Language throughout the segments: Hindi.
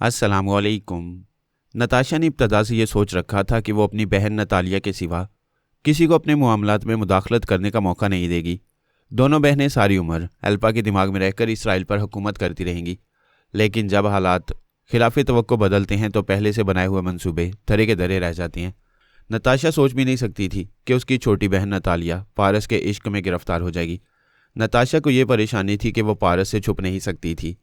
अस्सलामुअलैकुम। नताशा ने इब्तदा से ये सोच रखा था कि वो अपनी बहन नतालिया के सिवा किसी को अपने मामलात में मुदाखलत करने का मौका नहीं देगी। दोनों बहनें सारी उम्र अल्पा के दिमाग में रहकर इसराइल पर हुकूमत करती रहेंगी, लेकिन जब हालात खिलाफ तवक्को बदलते हैं तो पहले से बनाए हुए मंसूबे धरे के धरे रह जाते हैं। नताशा सोच भी नहीं सकती थी कि उसकी छोटी बहन नतालिया पारस के इश्क में गिरफ्तार हो जाएगी। नताशा को ये परेशानी थी कि वो पारस से छुप नहीं सकती थी।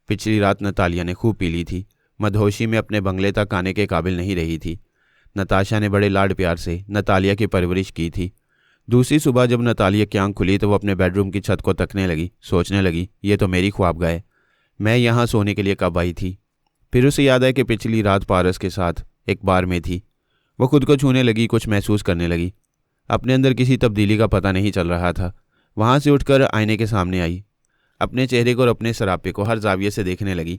पिछली रात नतालिया ने खूब पी ली थी, मदहोशी में अपने बंगले तक आने के काबिल नहीं रही थी। नताशा ने बड़े लाड प्यार से नतालिया की परवरिश की थी। दूसरी सुबह जब नतालिया की आंख खुली तो वो अपने बेडरूम की छत को तकने लगी, सोचने लगी, ये तो मेरी ख्वाबगाह है, मैं यहाँ सोने के लिए कब आई थी। फिर उसे याद है कि पिछली रात पारस के साथ एक बार में थी। वो खुद को छूने लगी, कुछ महसूस करने लगी। अपने अंदर किसी तब्दीली का पता नहीं चल रहा था। वहाँ से उठकर आईने के सामने आई, अपने चेहरे को और अपने सरापे को हर जाविये से देखने लगी।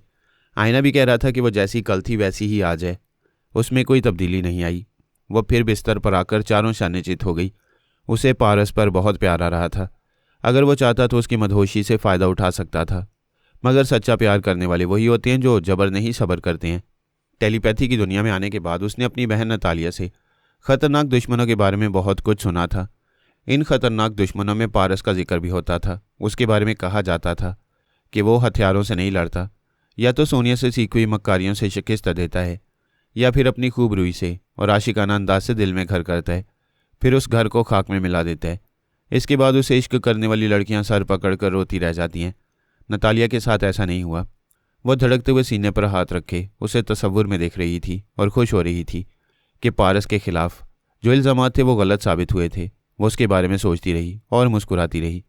आईना भी कह रहा था कि वो जैसी कल थी वैसी ही आज है, उसमें कोई तब्दीली नहीं आई। वह फिर बिस्तर पर आकर चारों शाने चित हो गई। उसे पारस पर बहुत प्यार आ रहा था। अगर वो चाहता तो उसकी मदहोशी से फ़ायदा उठा सकता था, मगर सच्चा प्यार करने वाले वही होते हैं जो जबर नहीं सब्र करते हैं। टेलीपैथी की दुनिया में आने के बाद उसने अपनी बहन नतालिया से ख़तरनाक दुश्मनों के बारे में बहुत कुछ सुना था। इन खतरनाक दुश्मनों में पारस का जिक्र भी होता था। उसके बारे में कहा जाता था कि वो हथियारों से नहीं लड़ता, या तो सोनिया से सीखी हुई मक्कारियों से शिकस्त देता है, या फिर अपनी खूब रूई से और आशिकाना अंदाज से दिल में घर करता है, फिर उस घर को खाक में मिला देता है। इसके बाद उसे इश्क करने वाली लड़कियां सर पकड़कर रोती रह जाती हैं। नतालिया के साथ ऐसा नहीं हुआ। वह धड़कते हुए सीने पर हाथ रखे उसे तसव्वुर में देख रही थी और खुश हो रही थी कि पारस के खिलाफ जो इल्ज़ामात थे वो गलत साबित हुए थे। वो उसके बारे में सोचती रही और मुस्कुराती रही।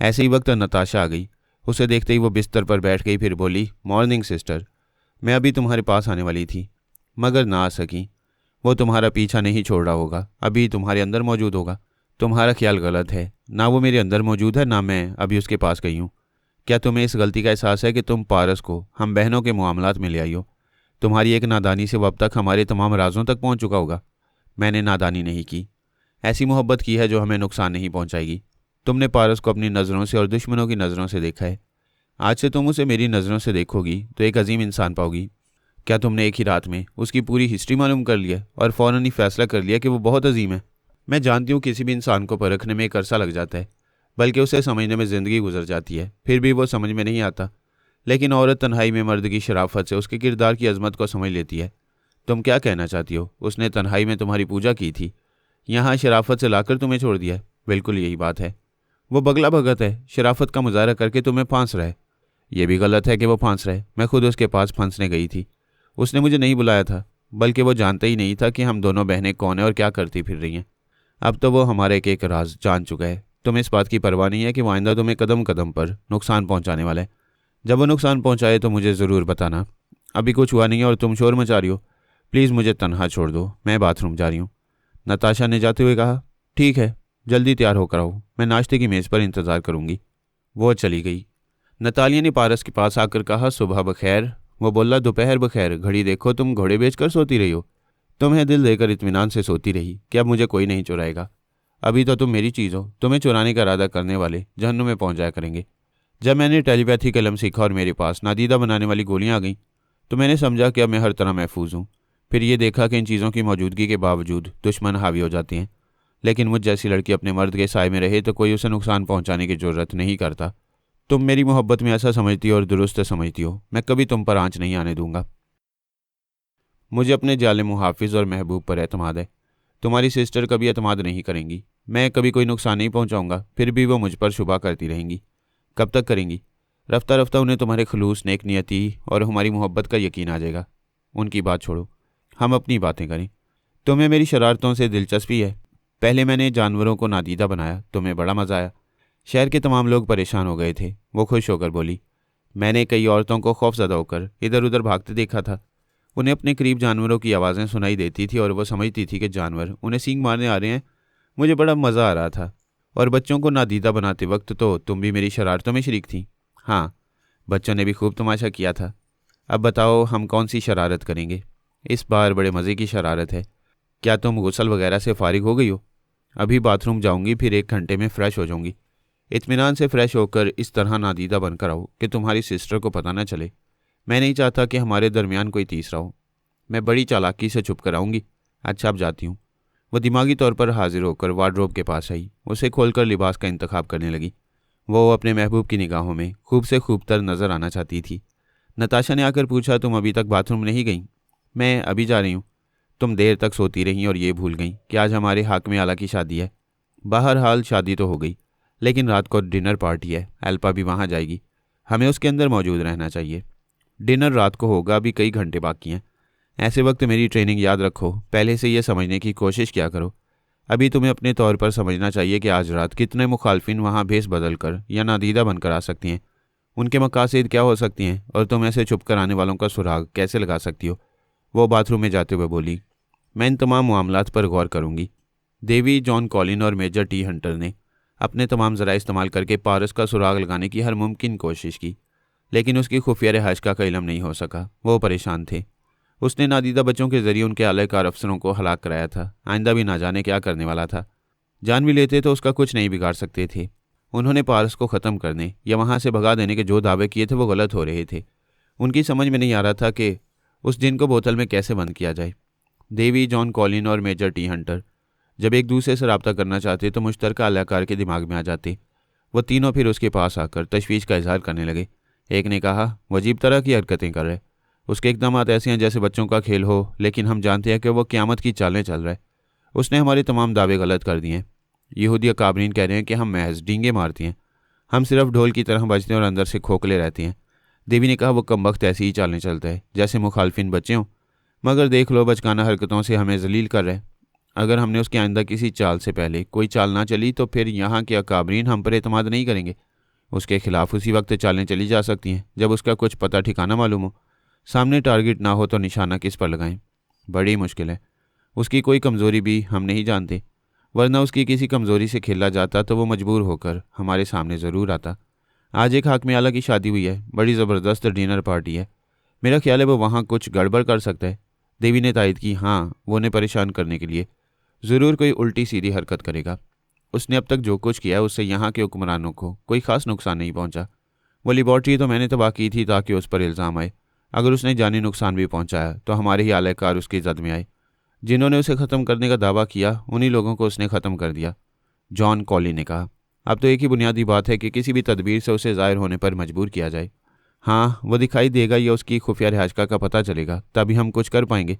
ऐसे ही वक्त नताशा आ गई। उसे देखते ही वो बिस्तर पर बैठ गई, फिर बोली, मॉर्निंग सिस्टर, मैं अभी तुम्हारे पास आने वाली थी मगर ना आ सकी। वो तुम्हारा पीछा नहीं छोड़ रहा होगा, अभी तुम्हारे अंदर मौजूद होगा। तुम्हारा ख्याल गलत है, ना वो मेरे अंदर मौजूद है ना मैं अभी उसके पास गई हूँ। क्या तुम्हें इस गलती का एहसास है कि तुम पारस को हम बहनों के मामलात में ले आई हो? तुम्हारी एक नादानी से वो अब तक हमारे तमाम राजों तक पहुँच चुका होगा। मैंने नादानी नहीं की, ऐसी मोहब्बत की है जो हमें नुकसान नहीं पहुंचाएगी। तुमने पारस को अपनी नज़रों से और दुश्मनों की नज़रों से देखा है। आज से तुम उसे मेरी नज़रों से देखोगी तो एक अजीम इंसान पाओगी। क्या तुमने एक ही रात में उसकी पूरी हिस्ट्री मालूम कर लिया और फ़ौरन ही फैसला कर लिया कि वो बहुत अजीम है? मैं जानती हूँ किसी भी इंसान को परखने में एक अरसा लग जाता है, बल्कि उसे समझने में ज़िंदगी गुजर जाती है, फिर भी वो समझ में नहीं आता। लेकिन औरत तन्हाई में मर्द की शराफत से उसके किरदार की अजमत को समझ लेती है। तुम क्या कहना चाहती हो? उसने तन्हाई में तुम्हारी पूजा की थी, यहाँ शराफत से लाकर तुम्हें छोड़ दिया है। बिल्कुल यही बात है। वो बगला भगत है, शराफत का मुजाहरा करके तुम्हें फांस रहा है। यह भी गलत है कि वो फांस रहा है। मैं खुद उसके पास फांसने गई थी। उसने मुझे नहीं बुलाया था, बल्कि वो जानता ही नहीं था कि हम दोनों बहनें कौन है और क्या करती फिर रही हैं। अब तो वो हमारे एक एक राज जान चुका है। तुम्हें इस बात की परवाह नहीं है कि वो आइंदा तुम्हें कदम कदम पर नुकसान पहुंचाने वाला है। जब वो नुकसान पहुंचाए तो मुझे ज़रूर बताना। अभी कुछ हुआ नहीं है और तुम शोर मचा रही हो। प्लीज़ मुझे तन्हा छोड़ दो, मैं बाथरूम जा रही हूँ। नताशा ने जाते हुए कहा, ठीक है, जल्दी तैयार होकर आओ, मैं नाश्ते की मेज़ पर इंतज़ार करूँगी। वो चली गई। नतालिया ने पारस के पास आकर कहा, सुबह बखैर। वो बोला, दोपहर बखैर। घड़ी देखो, तुम घोड़े बेचकर सोती रही हो। तुम्हें दिल देकर इत्मीनान से सोती रही कि अब मुझे कोई नहीं चुराएगा। अभी तो तुम मेरी चीज़ हो। तुम्हें चुराने का इरादा करने वाले जहन्नुम में पहुँच जाया करेंगे। जब मैंने टेलीपैथी का इल्म सीखा और मेरे पास नादीदा बनाने वाली गोलियाँ आ गईं तो मैंने समझा कि अब मैं हर तरह महफूज हूँ। फिर ये देखा कि इन चीज़ों की मौजूदगी के बावजूद दुश्मन हावी हो जाते हैं, लेकिन मुझ जैसी लड़की अपने मर्द के साए में रहे तो कोई उसे नुकसान पहुंचाने की जरूरत नहीं करता। तुम मेरी मोहब्बत में ऐसा समझती हो और दुरुस्त समझती हो, मैं कभी तुम पर आंच नहीं आने दूंगा। मुझे अपने जालिम मुहाफिज और महबूब पर एतमाद है। तुम्हारी सिस्टर कभी एतमाद नहीं करेंगी। मैं कभी कोई नुकसान नहीं पहुँचाऊँगा, फिर भी वो मुझ पर शुबा करती रहेंगी। कब तक करेंगी? रफ्ता रफ्ता उन्हें तुम्हारे खलूस, नेक नियति और हमारी मोहब्बत का यकीन आ जाएगा। उनकी बात छोड़ो, हम अपनी बातें करें। तुम्हें मेरी शरारतों से दिलचस्पी है। पहले मैंने जानवरों को नादीदा बनाया, तुम्हें बड़ा मज़ा आया। शहर के तमाम लोग परेशान हो गए थे। वो खुश होकर बोली, मैंने कई औरतों को खौफज़दा होकर इधर उधर भागते देखा था। उन्हें अपने करीब जानवरों की आवाज़ें सुनाई देती थी और वो समझती थी कि जानवर उन्हें सींग मारने आ रहे हैं। मुझे बड़ा मज़ा आ रहा था। और बच्चों को नादीदा बनाते वक्त तो तुम भी मेरी शरारतों में शरीक थी। हाँ, बच्चों ने भी खूब तमाशा किया था। अब बताओ हम कौन सी शरारत करेंगे? इस बार बड़े मज़े की शरारत है। क्या तुम गुस्ल वगैरह से फारिग हो गई हो? अभी बाथरूम जाऊंगी, फिर 1 घंटे में फ़्रेश हो जाऊंगी। इत्मीनान से फ़्रेश होकर इस तरह नादीदा बनकर आओ कि तुम्हारी सिस्टर को पता न चले। मैं नहीं चाहता कि हमारे दरमियान कोई तीसरा हो। मैं बड़ी चालाकी से चुप कराऊंगी। अच्छा, अब जाती हूँ। वह दिमागी तौर पर हाजिर होकर वार्डरोब के पास आई। उसे खोलकर लिबास का इंतखाब करने लगी। वो अपने महबूब की निगाहों में खूब से खूबतर नजर आना चाहती थी। नताशा ने आकर पूछा, तुम अभी तक बाथरूम नहीं गई? मैं अभी जा रही हूँ। तुम देर तक सोती रहीं और ये भूल गई कि आज हमारे हाकिम आला की शादी है। बहरहाल शादी तो हो गई, लेकिन रात को डिनर पार्टी है। एल्पा भी वहाँ जाएगी। हमें उसके अंदर मौजूद रहना चाहिए। डिनर रात को होगा, अभी कई घंटे बाकी हैं। ऐसे वक्त मेरी ट्रेनिंग याद रखो। पहले से यह समझने की कोशिश किया करो। अभी तुम्हें अपने तौर पर समझना चाहिए कि आज रात कितने मुखालफिन वहाँ भेस बदल कर या नादीदा बनकर आ सकती हैं। उनके मकासद क्या हो सकती हैं और तुम ऐसे छुप कर आने वालों का सुराग कैसे लगा सकती हो? वो बाथरूम में जाते हुए बोली। मैं इन तमाम मामलात पर गौर करूंगी। देवी, जॉन कॉलिन और मेजर टी हंटर ने अपने तमाम ज़रा इस्तेमाल करके पारस का सुराग लगाने की हर मुमकिन कोशिश की, लेकिन उसकी खुफिया रिहाइश का इल्म नहीं हो सका। वो परेशान थे। उसने नादीदा बच्चों के जरिए उनके आलाकार अफसरों को हलाक कराया था। आइंदा भी ना जाने क्या करने वाला था। जान भी लेते तो उसका कुछ नहीं बिगाड़ सकते थे। उन्होंने पारस को ख़त्म करने या वहाँ से भगा देने के जो दावे किए थे वो गलत हो रहे थे। उनकी समझ में नहीं आ रहा था कि उस जिन को बोतल में कैसे बंद किया जाए। देवी, जॉन कॉलिन और मेजर टी हंटर जब एक दूसरे से रब्ता करना चाहते तो मुश्तरका अलाकार के दिमाग में आ जाते। वो तीनों फिर उसके पास आकर तशवीश का इजहार करने लगे। एक ने कहा, वो अजीब तरह की हरकतें कर रहे। उसके इक़दामात ऐसे हैं जैसे बच्चों का खेल हो, लेकिन हम जानते हैं कि वो क़यामत की चालें चल रहा है। उसने हमारे तमाम दावे गलत कर दिए हैं। यहूदी अकाबरीन कह रहे हैं कि हम महज डींगे मारती हैं। हम सिर्फ ढोल की तरह बजते हैं और अंदर से खोखले रहते हैं। देवी ने कहा, वो कमबख्त ऐसी ही चालें चलता है जैसे मुखालफिन बच्चे हों। मगर देख लो, बचकाना हरकतों से हमें जलील कर रहे। अगर हमने उसके आइंदा किसी चाल से पहले कोई चाल ना चली तो फिर यहाँ के अकाबरीन हम पर एतमाद नहीं करेंगे। उसके खिलाफ उसी वक्त चालें चली जा सकती हैं जब उसका कुछ पता ठिकाना मालूम हो। सामने टारगेट ना हो तो निशाना किस पर लगाएं? बड़ी मुश्किल है। उसकी कोई कमज़ोरी भी हम नहीं जानते, वरना उसकी किसी कमज़ोरी से खेला जाता तो वो मजबूर होकर हमारे सामने ज़रूर आता। आज एक हाकिम आला की शादी हुई है, बड़ी ज़बरदस्त डिनर पार्टी है। मेरा ख्याल है वो वहाँ कुछ गड़बड़ कर सकता है। देवी ने तायद की। हाँ, वो उन्हें परेशान करने के लिए ज़रूर कोई उल्टी सीधी हरकत करेगा। उसने अब तक जो कुछ किया उससे यहाँ के हुक्मरानों को कोई ख़ास नुकसान नहीं पहुँचा। वो लेबॉर्ट्री तो मैंने तबाह की थी ताकि उस पर इल्ज़ाम आए। अगर उसने जानी नुकसान भी पहुँचाया तो हमारे ही आलाकार उसकी जद में आए। जिन्होंने उसे ख़त्म करने का दावा किया उन्हीं लोगों को उसने ख़त्म कर दिया। जॉन कॉली ने कहा, अब तो एक ही बुनियादी बात है कि किसी भी तदबीर से उसे ज़ाहिर होने पर मजबूर किया जाए। हाँ, वो दिखाई देगा या उसकी खुफिया रिहाइश का पता चलेगा, तभी हम कुछ कर पाएंगे।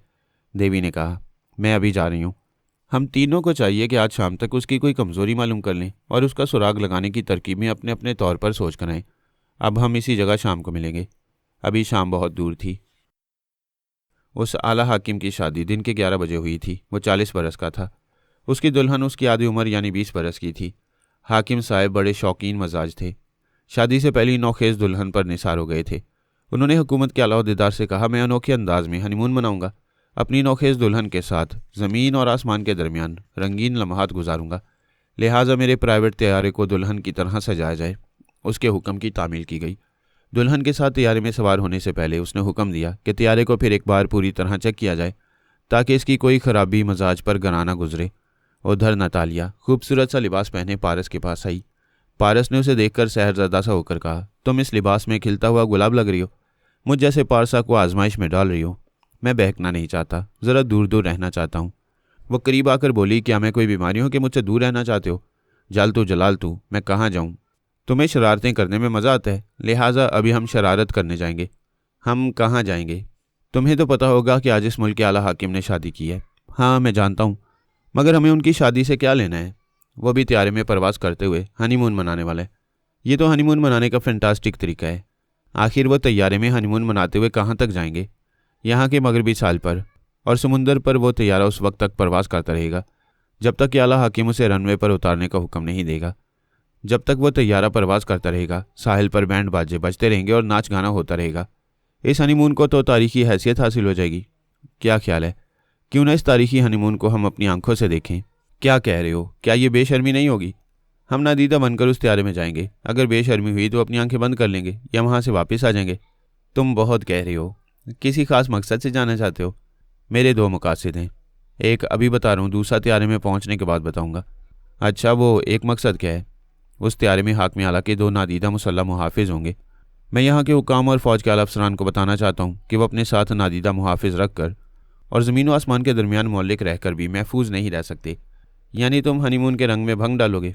देवी ने कहा, मैं अभी जा रही हूँ। हम तीनों को चाहिए कि आज शाम तक उसकी कोई कमज़ोरी मालूम कर लें और उसका सुराग लगाने की तरकीब अपने अपने तौर पर सोच कर आएँ। अब हम इसी जगह शाम को मिलेंगे। अभी शाम बहुत दूर थी। उस आला हाकिम की शादी दिन के 11 बजे हुई थी। वो 40 बरस का था। उसकी दुल्हन उसकी आधी उम्र यानी 20 बरस की थी। हाकिम साहब बड़े शौकीन मजाज थे। शादी से पहले नौखेज़ दुल्हन पर निसार हो गए थे। उन्होंने हुकूमत के आला ओहदेदार से कहा, मैं अनोखे अंदाज में हनीमून मनाऊंगा। अपनी नौखेज़ दुल्हन के साथ ज़मीन और आसमान के दरमियान रंगीन लम्हात गुजारूंगा। लिहाजा मेरे प्राइवेट तैयारे को दुल्हन की तरह सजाया जाए। उसके हुक्म की तामील की गई। दुल्हन के साथ तैयारे में सवार होने से पहले उसने हुक्म दिया कि तैयारे को फिर एक बार पूरी तरह चेक किया जाए ताकि इसकी कोई खराबी मजाज पर गना ना गुजरे। उधर नतालिया खूबसूरत सा लिबास पहने पारस के पास आई। पारस ने उसे देखकर सहरज़दा सा होकर कहा, तुम इस लिबास में खिलता हुआ गुलाब लग रही हो। मुझ जैसे पारसा को आजमाइश में डाल रही हो। मैं बहकना नहीं चाहता, ज़रा दूर दूर रहना चाहता हूँ। वो करीब आकर बोली, क्या मैं कोई बीमारी हूँ कि मुझसे दूर रहना चाहते हो? जल तू जलाल तू, मैं कहाँ जाऊँ? तुम्हें शरारतें करने में मज़ा आता है, लिहाजा अभी हम शरारत करने जाएंगे। हम कहाँ जाएंगे? तुम्हें तो पता होगा कि आज इस मुल्क के आला हाकिम ने शादी की है। हाँ, मैं जानता हूँ, मगर हमें उनकी शादी से क्या लेना है? वो भी तैयारे में परवाज़ करते हुए हनीमून मनाने वाले। ये तो हनीमून मनाने का फैंटास्टिक तरीका है। आखिर वो तैयारे में हनीमून मनाते हुए कहाँ तक जाएंगे? यहाँ के मगरबी साल पर, और समुंदर पर वो तैयारा उस वक्त तक परवाज़ करता रहेगा जब तक कि आला हाकिम उसे रनवे पर उतारने का हुक्म नहीं देगा। जब तक वो तैयारा परवाज़ करता रहेगा, साहिल पर बैंड बाजे बजते रहेंगे और नाच गाना होता रहेगा। इस हनीमून को तो तारीखी हैसियत हासिल हो जाएगी। क्या ख्याल है, क्यों ना इस तारीखी हनीमून को हम अपनी आंखों से देखें? क्या कह रहे हो? क्या ये बेशर्मी नहीं होगी? हम नादीदा बनकर उस तैयारे में जाएंगे। अगर बेशर्मी हुई तो अपनी आंखें बंद कर लेंगे या वहाँ से वापस आ जाएंगे। तुम बहुत कह रहे हो। किसी खास मकसद से जाना चाहते हो? मेरे 2 मकासद हैं। एक अभी बता रहा हूँ, दूसरा तैयारे में पहुँचने के बाद बताऊँगा। अच्छा, वो एक मकसद क्या है? उस तैयारे में हाकिम आला के 2 नादीदा मुसल्लह मुहाफिज होंगे। मैं यहाँ के हुकाम और फ़ौज के आला अफसरान को बताना चाहता हूँ कि वो अपने साथ नादीदा मुहाफिज रख कर और ज़मीन व आसमान के दरमियान मौलिक रहकर भी महफूज नहीं रह सकते। यानी तुम हनीमून के रंग में भंग डालोगे।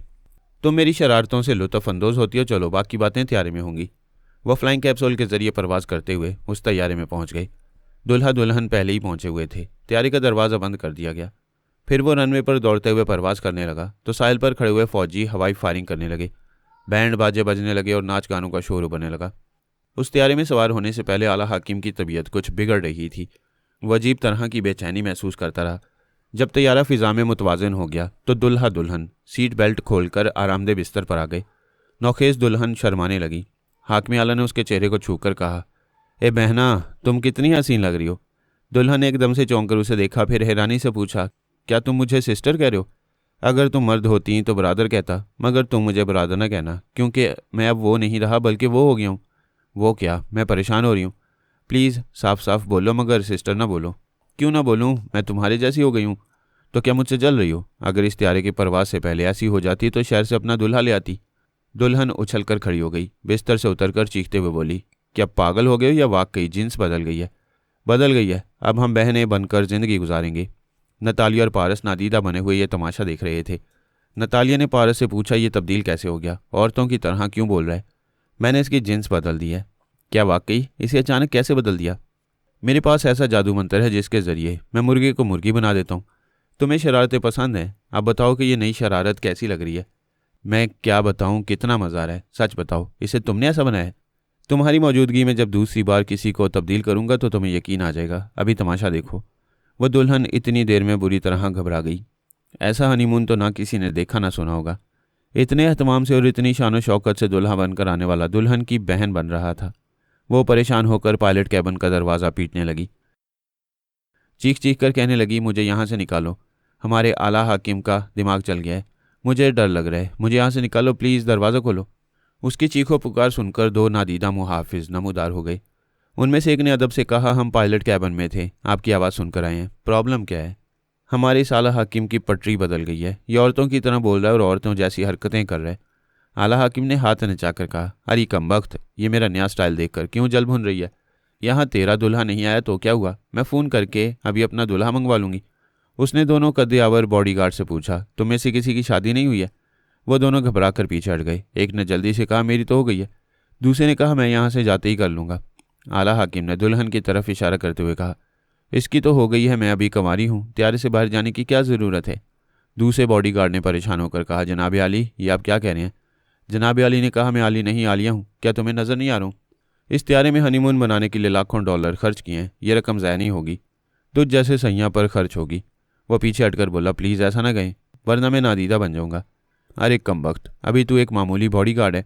तुम मेरी शरारतों से लुत्फ़ अंदोज़ होती हो, चलो बाकी बातें तैयारी में होंगी। वह फ्लाइंग कैप्सूल के जरिए परवाज़ करते हुए उस तैयारे में पहुँच गए। दुल्हा दुल्हन पहले ही पहुँचे हुए थे। तैयारी का दरवाज़ा बंद कर दिया गया। फिर वो रनवे पर दौड़ते हुए परवाज़ करने लगा तो साहिल पर खड़े हुए फ़ौजी हवाई फायरिंग करने लगे। बैंड बाजे बजने लगे और नाच गानों का शोर उभरने लगा। उस तैयारे में सवार होने से पहले आला हाकिम की तबीयत कुछ बिगड़ रही थी। वह अजीब तरह की बेचैनी महसूस करता रहा। जब तैयारा फिजा में मुतवाज़िन हो गया तो दुल्हा दुल्हन सीट बेल्ट खोलकर आरामदेह बिस्तर पर आ गए। नौखेज़ दुल्हन शर्माने लगी। हाकिम आला ने उसके चेहरे को छूकर कहा, ए बहना, तुम कितनी हसीन लग रही हो। दुल्हन ने एकदम से चौंक कर उसे देखा, फिर हैरानी से पूछा, क्या तुम मुझे सिस्टर कह रहे हो? अगर तुम मर्द होती तो बरादर कहता, मगर तुम मुझे बरादर न कहना, क्योंकि मैं अब वो नहीं रहा बल्कि वो हो गया हूँ। वो क्या? मैं परेशान हो रही हूँ। प्लीज़ साफ साफ बोलो, मगर सिस्टर ना बोलो। क्यों ना बोलूँ? मैं तुम्हारे जैसी हो गई हूँ। तो क्या मुझसे जल रही हो? अगर इस त्यारे की परवाज़ से पहले ऐसी हो जाती तो शहर से अपना दूल्हा ले आती। दुल्हन उछल कर खड़ी हो गई। बिस्तर से उतरकर चीखते हुए बोली, क्या पागल हो गए हो या वाकई जिन्स बदल गई है? बदल गई है। अब हम बहनें बनकर ज़िंदगी गुजारेंगे। नतालिया और पारस नादीदा बने हुए ये तमाशा देख रहे थे। नतालिया ने पारस से पूछा, ये तब्दील कैसे हो गया? औरतों की तरह क्यों बोल रहा है? मैंने इसकी जिन्स बदल दी है। क्या वाकई? इसे अचानक कैसे बदल दिया? मेरे पास ऐसा जादू मंत्र है जिसके ज़रिए मैं मुर्गे को मुर्गी बना देता हूँ। तुम्हें शरारतें पसंद हैं? अब बताओ कि ये नई शरारत कैसी लग रही है? मैं क्या बताऊँ, कितना मज़ा आ रहा है। सच बताओ, इसे तुमने ऐसा बनाया है? तुम्हारी मौजूदगी में जब दूसरी बार किसी को तब्दील करूंगा तो तुम्हें यकीन आ जाएगा। अभी तमाशा देखो। वह दुल्हन इतनी देर में बुरी तरह घबरा गई। ऐसा हनीमून तो ना किसी ने देखा ना सुना होगा। इतने एहतमाम से और इतनी शान शौकत से दुल्हा बनकर आने वाला दुल्हन की बहन बन रहा था। वो परेशान होकर पायलट कैबिन का दरवाज़ा पीटने लगी। चीख चीख कर कहने लगी, मुझे यहाँ से निकालो। हमारे आला हाकिम का दिमाग चल गया है। मुझे डर लग रहा है। मुझे यहाँ से निकालो, प्लीज़ दरवाज़ा खोलो। उसकी चीखों पुकार सुनकर दो नादीदा मुहाफिज नमूदार हो गए। उनमें से एक ने अदब से कहा, हम पायलट कैबिन में थे, आपकी आवाज़ सुनकर आए हैं। प्रॉब्लम क्या है? हमारे साला हाकिम की पटरी बदल गई है। ये औरतों की तरह बोल रहा है और औरतों जैसी हरकतें कर रहा है। आला हाकिम ने हाथ नचाकर कहा, अरे कमबख्त, ये मेरा नया स्टाइल देखकर क्यों जल भुन रही है? यहाँ तेरा दुल्हा नहीं आया तो क्या हुआ? मैं फ़ोन करके अभी अपना दुल्हा मंगवा लूँगी। उसने दोनों कद्देआवर बॉडीगार्ड से पूछा, तुम में से किसी की शादी नहीं हुई है? वो दोनों घबरा कर पीछे हट गए। एक ने जल्दी से कहा, मेरी तो हो गई है। दूसरे ने कहा, मैं यहाँ से जाते ही कर लूँगा। आला हाकिम ने दुल्हन की तरफ इशारा करते हुए कहा, इसकी तो हो गई है, मैं अभी कंवारी हूँ, त्यारे से बाहर जाने की क्या ज़रूरत है? दूसरे बॉडीगार्ड ने परेशान होकर कहा, जनाब आली, ये आप क्या कह रहे हैं? जनाब आली ने कहा, मैं आली नहीं आलिया हूँ, क्या तुम्हें नज़र नहीं आ रहा हूँ? इस त्यारे में हनीमून बनाने के लिए लाखों डॉलर खर्च किए हैं। ये रकम ज़ाया नहीं होगी, तुझ जैसे सैयाँ पर खर्च होगी। वह पीछे हटकर बोला, प्लीज़ ऐसा ना कहें, वरना मैं नादीदा बन जाऊँगा। अरे कमबख्त, अभी तू एक मामूली बॉडीगार्ड है।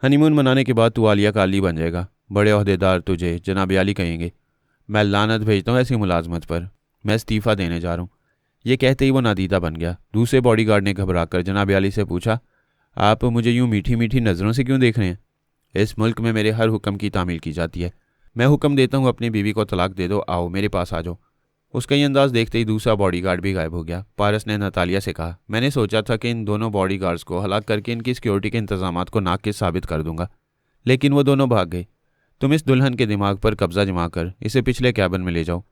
हनीमून मनाने के बाद तू आलिया का आली बन जाएगा। बड़े ओहदेदार तुझे जनाब आली कहेंगे। मैं लानत भेजता हूँ ऐसी मुलाजमत पर। मैं इस्तीफ़ा देने जा रहा हूँ। ये कहते ही वो नादीदा बन गया। दूसरे बॉडीगार्ड ने घबराकर जनाब आली से पूछा, आप मुझे यूँ मीठी मीठी नज़रों से क्यों देख रहे हैं? इस मुल्क में मेरे हर हुक्म की तामील की जाती है। मैं हुक्म देता हूँ, अपनी बीवी को तलाक दे दो, आओ मेरे पास आ जाओ। उसका ये अंदाज़ देखते ही दूसरा बॉडीगार्ड भी गायब हो गया। पारस ने नतालिया से कहा, मैंने सोचा था कि इन दोनों बॉडीगार्ड्स को हलाक करके इनकी सिक्योरिटी के इंतजामात को नाकिस साबित कर दूंगा, लेकिन वो दोनों भाग गए। तुम इस दुल्हन के दिमाग पर कब्जा जमा कर इसे पिछले कैबिन में ले जाओ।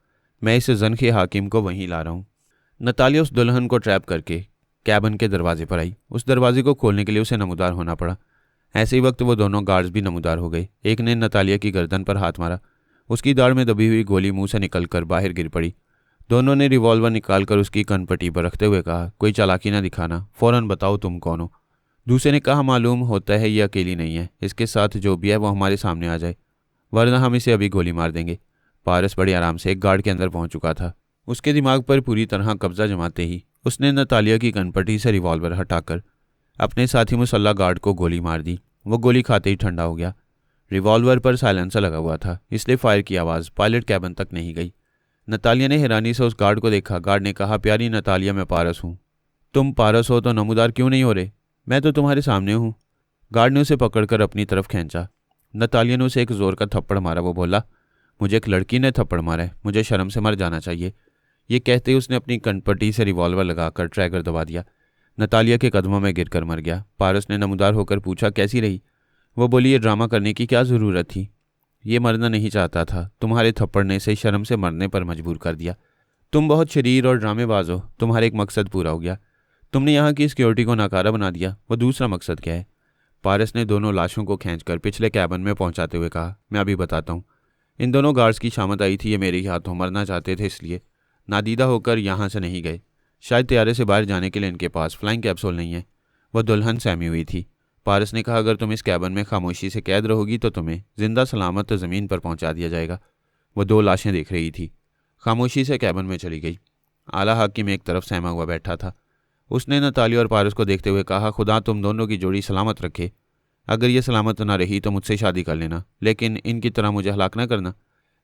मैं इस ज़नख़े हाकिम को वहीं ला रहा हूँ। नतालिया उस दुल्हन को ट्रैप करके कैबिन के दरवाजे पर आई। उस दरवाजे को खोलने के लिए उसे नमूदार होना पड़ा। ऐसे ही वक्त वो दोनों गार्ड्स भी नमूदार हो गए। एक ने नतालिया की गर्दन पर हाथ मारा। उसकी दाढ़ में दबी हुई गोली मुंह से निकलकर बाहर गिर पड़ी। दोनों ने रिवॉल्वर निकालकर उसकी कनपट्टी पर रखते हुए कहा, कोई चालाकी ना दिखाना, फ़ौरन बताओ तुम कौन हो। दूसरे ने कहा, मालूम होता है ये अकेली नहीं है, इसके साथ जो भी है वो हमारे सामने आ जाए, वरना हम इसे अभी गोली मार देंगे। पारस बड़ी आराम से एक गार्ड के अंदर पहुंच चुका था। उसके दिमाग पर पूरी तरह कब्जा जमाते ही उसने नतालिया की कनपट्टी से रिवॉल्वर हटाकर अपने साथी मुसल्ला गार्ड को गोली मार दी। वो गोली खाते ही ठंडा हो गया। रिवॉल्वर पर साइलेंसर लगा हुआ था, इसलिए फायर की आवाज़ पायलट कैबिन तक नहीं गई। नतालिया ने हैरानी से उस गार्ड को देखा। गार्ड ने कहा, प्यारी नतालिया, मैं पारस हूँ। तुम पारस हो तो नमूदार क्यों नहीं हो रहे? मैं तो तुम्हारे सामने हूँ। गार्ड ने उसे पकड़कर अपनी तरफ खींचा। नतालिया ने उसे एक जोर का थप्पड़ मारा। वो बोला, मुझे एक लड़की ने थप्पड़ मारा है, मुझे शर्म से मर जाना चाहिए। ये कहते ही उसने अपनी कनपट्टी से रिवॉल्वर लगाकर ट्रैगर दबा दिया। नतालिया के कदमों में गिरकर मर गया। पारस ने नमूदार होकर पूछा, कैसी रही? वो बोली, ये ड्रामा करने की क्या ज़रूरत थी? ये मरना नहीं चाहता था, तुम्हारे थप्पड़ ने इसे शर्म से मरने पर मजबूर कर दिया। तुम बहुत शरीर और ड्रामेबाज हो, तुम्हारा एक मकसद पूरा हो गया, तुमने यहाँ की सिक्योरिटी को नाकारा बना दिया। वो दूसरा मकसद क्या है? पारस ने दोनों लाशों को खींचकर पिछले कैबिन में पहुंचाते हुए कहा, मैं अभी बताता हूँ। इन दोनों गार्ड्स की शामत आई थी, ये मेरे ही हाथों मरना चाहते थे, इसलिए नादीदा होकर यहाँ से नहीं गए। शायद तैयारे से बाहर जाने के लिए इनके पास फ्लाइंग कैप्सूल नहीं है। वह दुल्हन सहमी हुई थी। पारस ने कहा, अगर तुम इस कैबिन में खामोशी से कैद रहोगी तो तुम्हें जिंदा सलामत ज़मीन पर पहुंचा दिया जाएगा। वह दो लाशें देख रही थी, खामोशी से कैबिन में चली गई। आला हाकिम एक तरफ सहमा हुआ बैठा था। उसने नतालिया और पारस को देखते हुए कहा, खुदा तुम दोनों की जोड़ी सलामत रखे। अगर ये सलामत ना रही तो मुझसे शादी कर लेना, लेकिन इनकी तरह मुझे हलाक ना करना।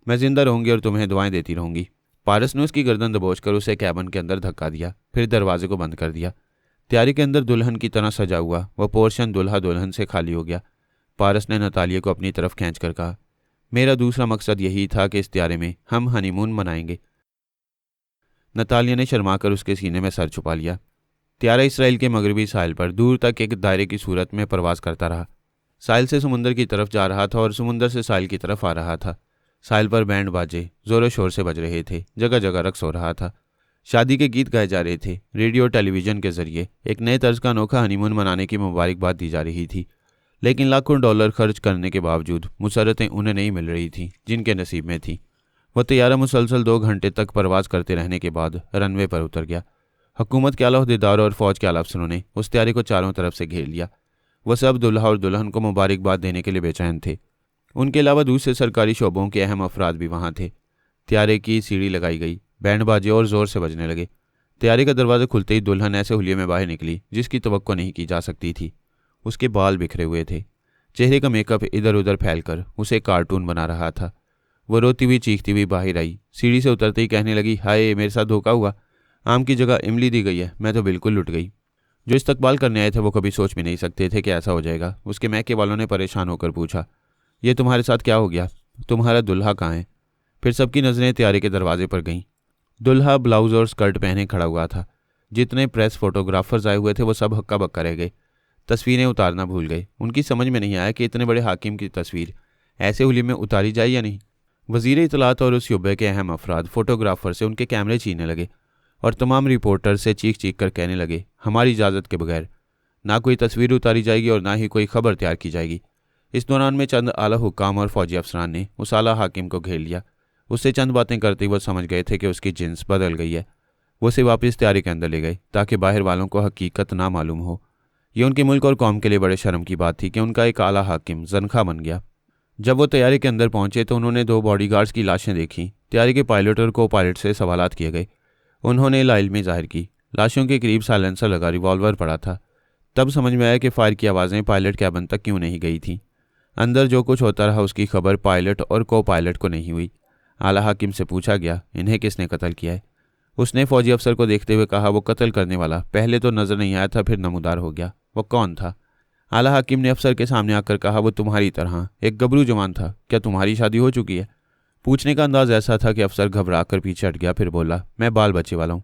मैं जिंदा रहूंगी और तुम्हें दुआएं देती रहूंगी। पारस ने उसकी गर्दन दबोचकर उसे कैबिन के अंदर धक्का दिया, फिर दरवाजे को बंद कर दिया। तैयारी के अंदर दुल्हन की तरह सजा हुआ वह पोर्शन दूल्हा दुल्हन से खाली हो गया। पारस ने नतालिया को अपनी तरफ खींचकर कहा, मेरा दूसरा मकसद यही था कि इस त्यारे में हम हनीमून मनाएंगे। नतालिया ने शर्माकर उसके सीने में सर छुपा लिया। त्यारा इसराइल के मगरबी साहिल पर दूर तक एक दायरे की सूरत में परवास करता रहा। साहिल से समुंदर की तरफ जा रहा था और समुंदर से साहिल की तरफ आ रहा था। साहिल पर बैंड बाजे जोरों शोर से बज रहे थे, जगह जगह रक्स हो रहा था। शादी के गीत गाए जा रहे थे। रेडियो और टेलीविजन के जरिए एक नए तर्ज का अनोखा हनीमून मनाने की मुबारकबाद दी जा रही थी। लेकिन लाखों डॉलर खर्च करने के बावजूद मुसरतें उन्हें नहीं मिल रही थीं जिनके नसीब में थी। वह तैयारा मुसलसल 2 घंटे तक परवाज करते रहने के बाद रनवे पर उतर गया। हुकूमत के आला अहदेदारों और फौज के आला अफसरों ने उस त्यारे को चारों तरफ से घेर लिया। वह सब दुल्हा और दुल्हन को मुबारकबाद देने के लिए बेचैन थे। उनके अलावा दूसरे सरकारी शोबों के अहम अफराद भी वहाँ थे। त्यारे की सीढ़ी लगाई गई, बैंड बाजे और जोर से बजने लगे। त्यारे का दरवाज़ा खुलते ही दुल्हन ऐसे हुलिये में बाहर निकली जिसकी तवक्को नहीं की जा सकती थी। उसके बाल बिखरे हुए थे, चेहरे का मेकअप इधर उधर फैलकर उसे कार्टून बना रहा था। वह रोती हुई चीखती हुई बाहर आई। सीढ़ी से उतरते ही कहने लगी, हाय मेरे साथ धोखा हुआ, आम की जगह इमली दी गई है, मैं तो बिल्कुल लुट गई। जो इस्तकबाल करने आए थे वो कभी सोच भी नहीं सकते थे कि ऐसा हो जाएगा। उसके मैके वालों ने परेशान होकर पूछा, ये तुम्हारे साथ क्या हो गया? तुम्हारा दुल्हा कहाँ है? फिर सबकी नज़रें त्यारे के दरवाजे पर गईं। दुल्हा ब्लाउज और स्कर्ट पहने खड़ा हुआ था। जितने प्रेस फोटोग्राफर्स आए हुए थे वो सब हक्का बक्का रह गए, तस्वीरें उतारना भूल गए। उनकी समझ में नहीं आया कि इतने बड़े हाकिम की तस्वीर ऐसे हुलिये में उतारी जाए या नहीं। वज़ीर इतलात और उस सूबे के अहम अफराद फोटोग्राफर से उनके कैमरे छीनने लगे और तमाम रिपोर्टर से चीख चीख कर कहने लगे, हमारी इजाज़त के बगैर ना कोई तस्वीर उतारी जाएगी और ना ही कोई खबर तैयार की जाएगी। इस दौरान में चंद आला हुक्काम और फौजी अफसरान ने उस आला हाकिम को घेर लिया। उससे चंद बातें करते ही वो समझ गए थे कि उसकी जिन्स बदल गई है। वो उसे वापस तैयारी के अंदर ले गए ताकि बाहर वालों को हकीकत ना मालूम हो। ये उनके मुल्क और कौम के लिए बड़े शर्म की बात थी कि उनका एक आला हाकिम जनखा बन गया। जब वो तैयारी के अंदर पहुंचे तो उन्होंने 2 बॉडीगार्ड्स की लाशें देखीं। तैयारी के पायलट और को पायलट से सवालात किए गए। उन्होंने लाइल्मी जाहिर की। लाशों के करीब साइलेंसर लगा रिवॉल्वर पड़ा था। तब समझ में आया कि फायर की आवाज़ें पायलट कैबिन तक क्यों नहीं गई थीं। अंदर जो कुछ होता रहा उसकी खबर पायलट और को पायलट को नहीं हुई। आला हाकिम से पूछा गया, इन्हें किसने कत्ल किया है? उसने फौजी अफसर को देखते हुए कहा, वो कत्ल करने वाला पहले तो नज़र नहीं आया था, फिर नमूदार हो गया। वो कौन था? आला हाकिम ने अफसर के सामने आकर कहा, वो तुम्हारी तरह एक गबरू जवान था। क्या तुम्हारी शादी हो चुकी है? पूछने का अंदाज ऐसा था कि अफसर घबरा कर पीछे हट गया। फिर बोला, मैं बाल बच्चे वाला हूँ,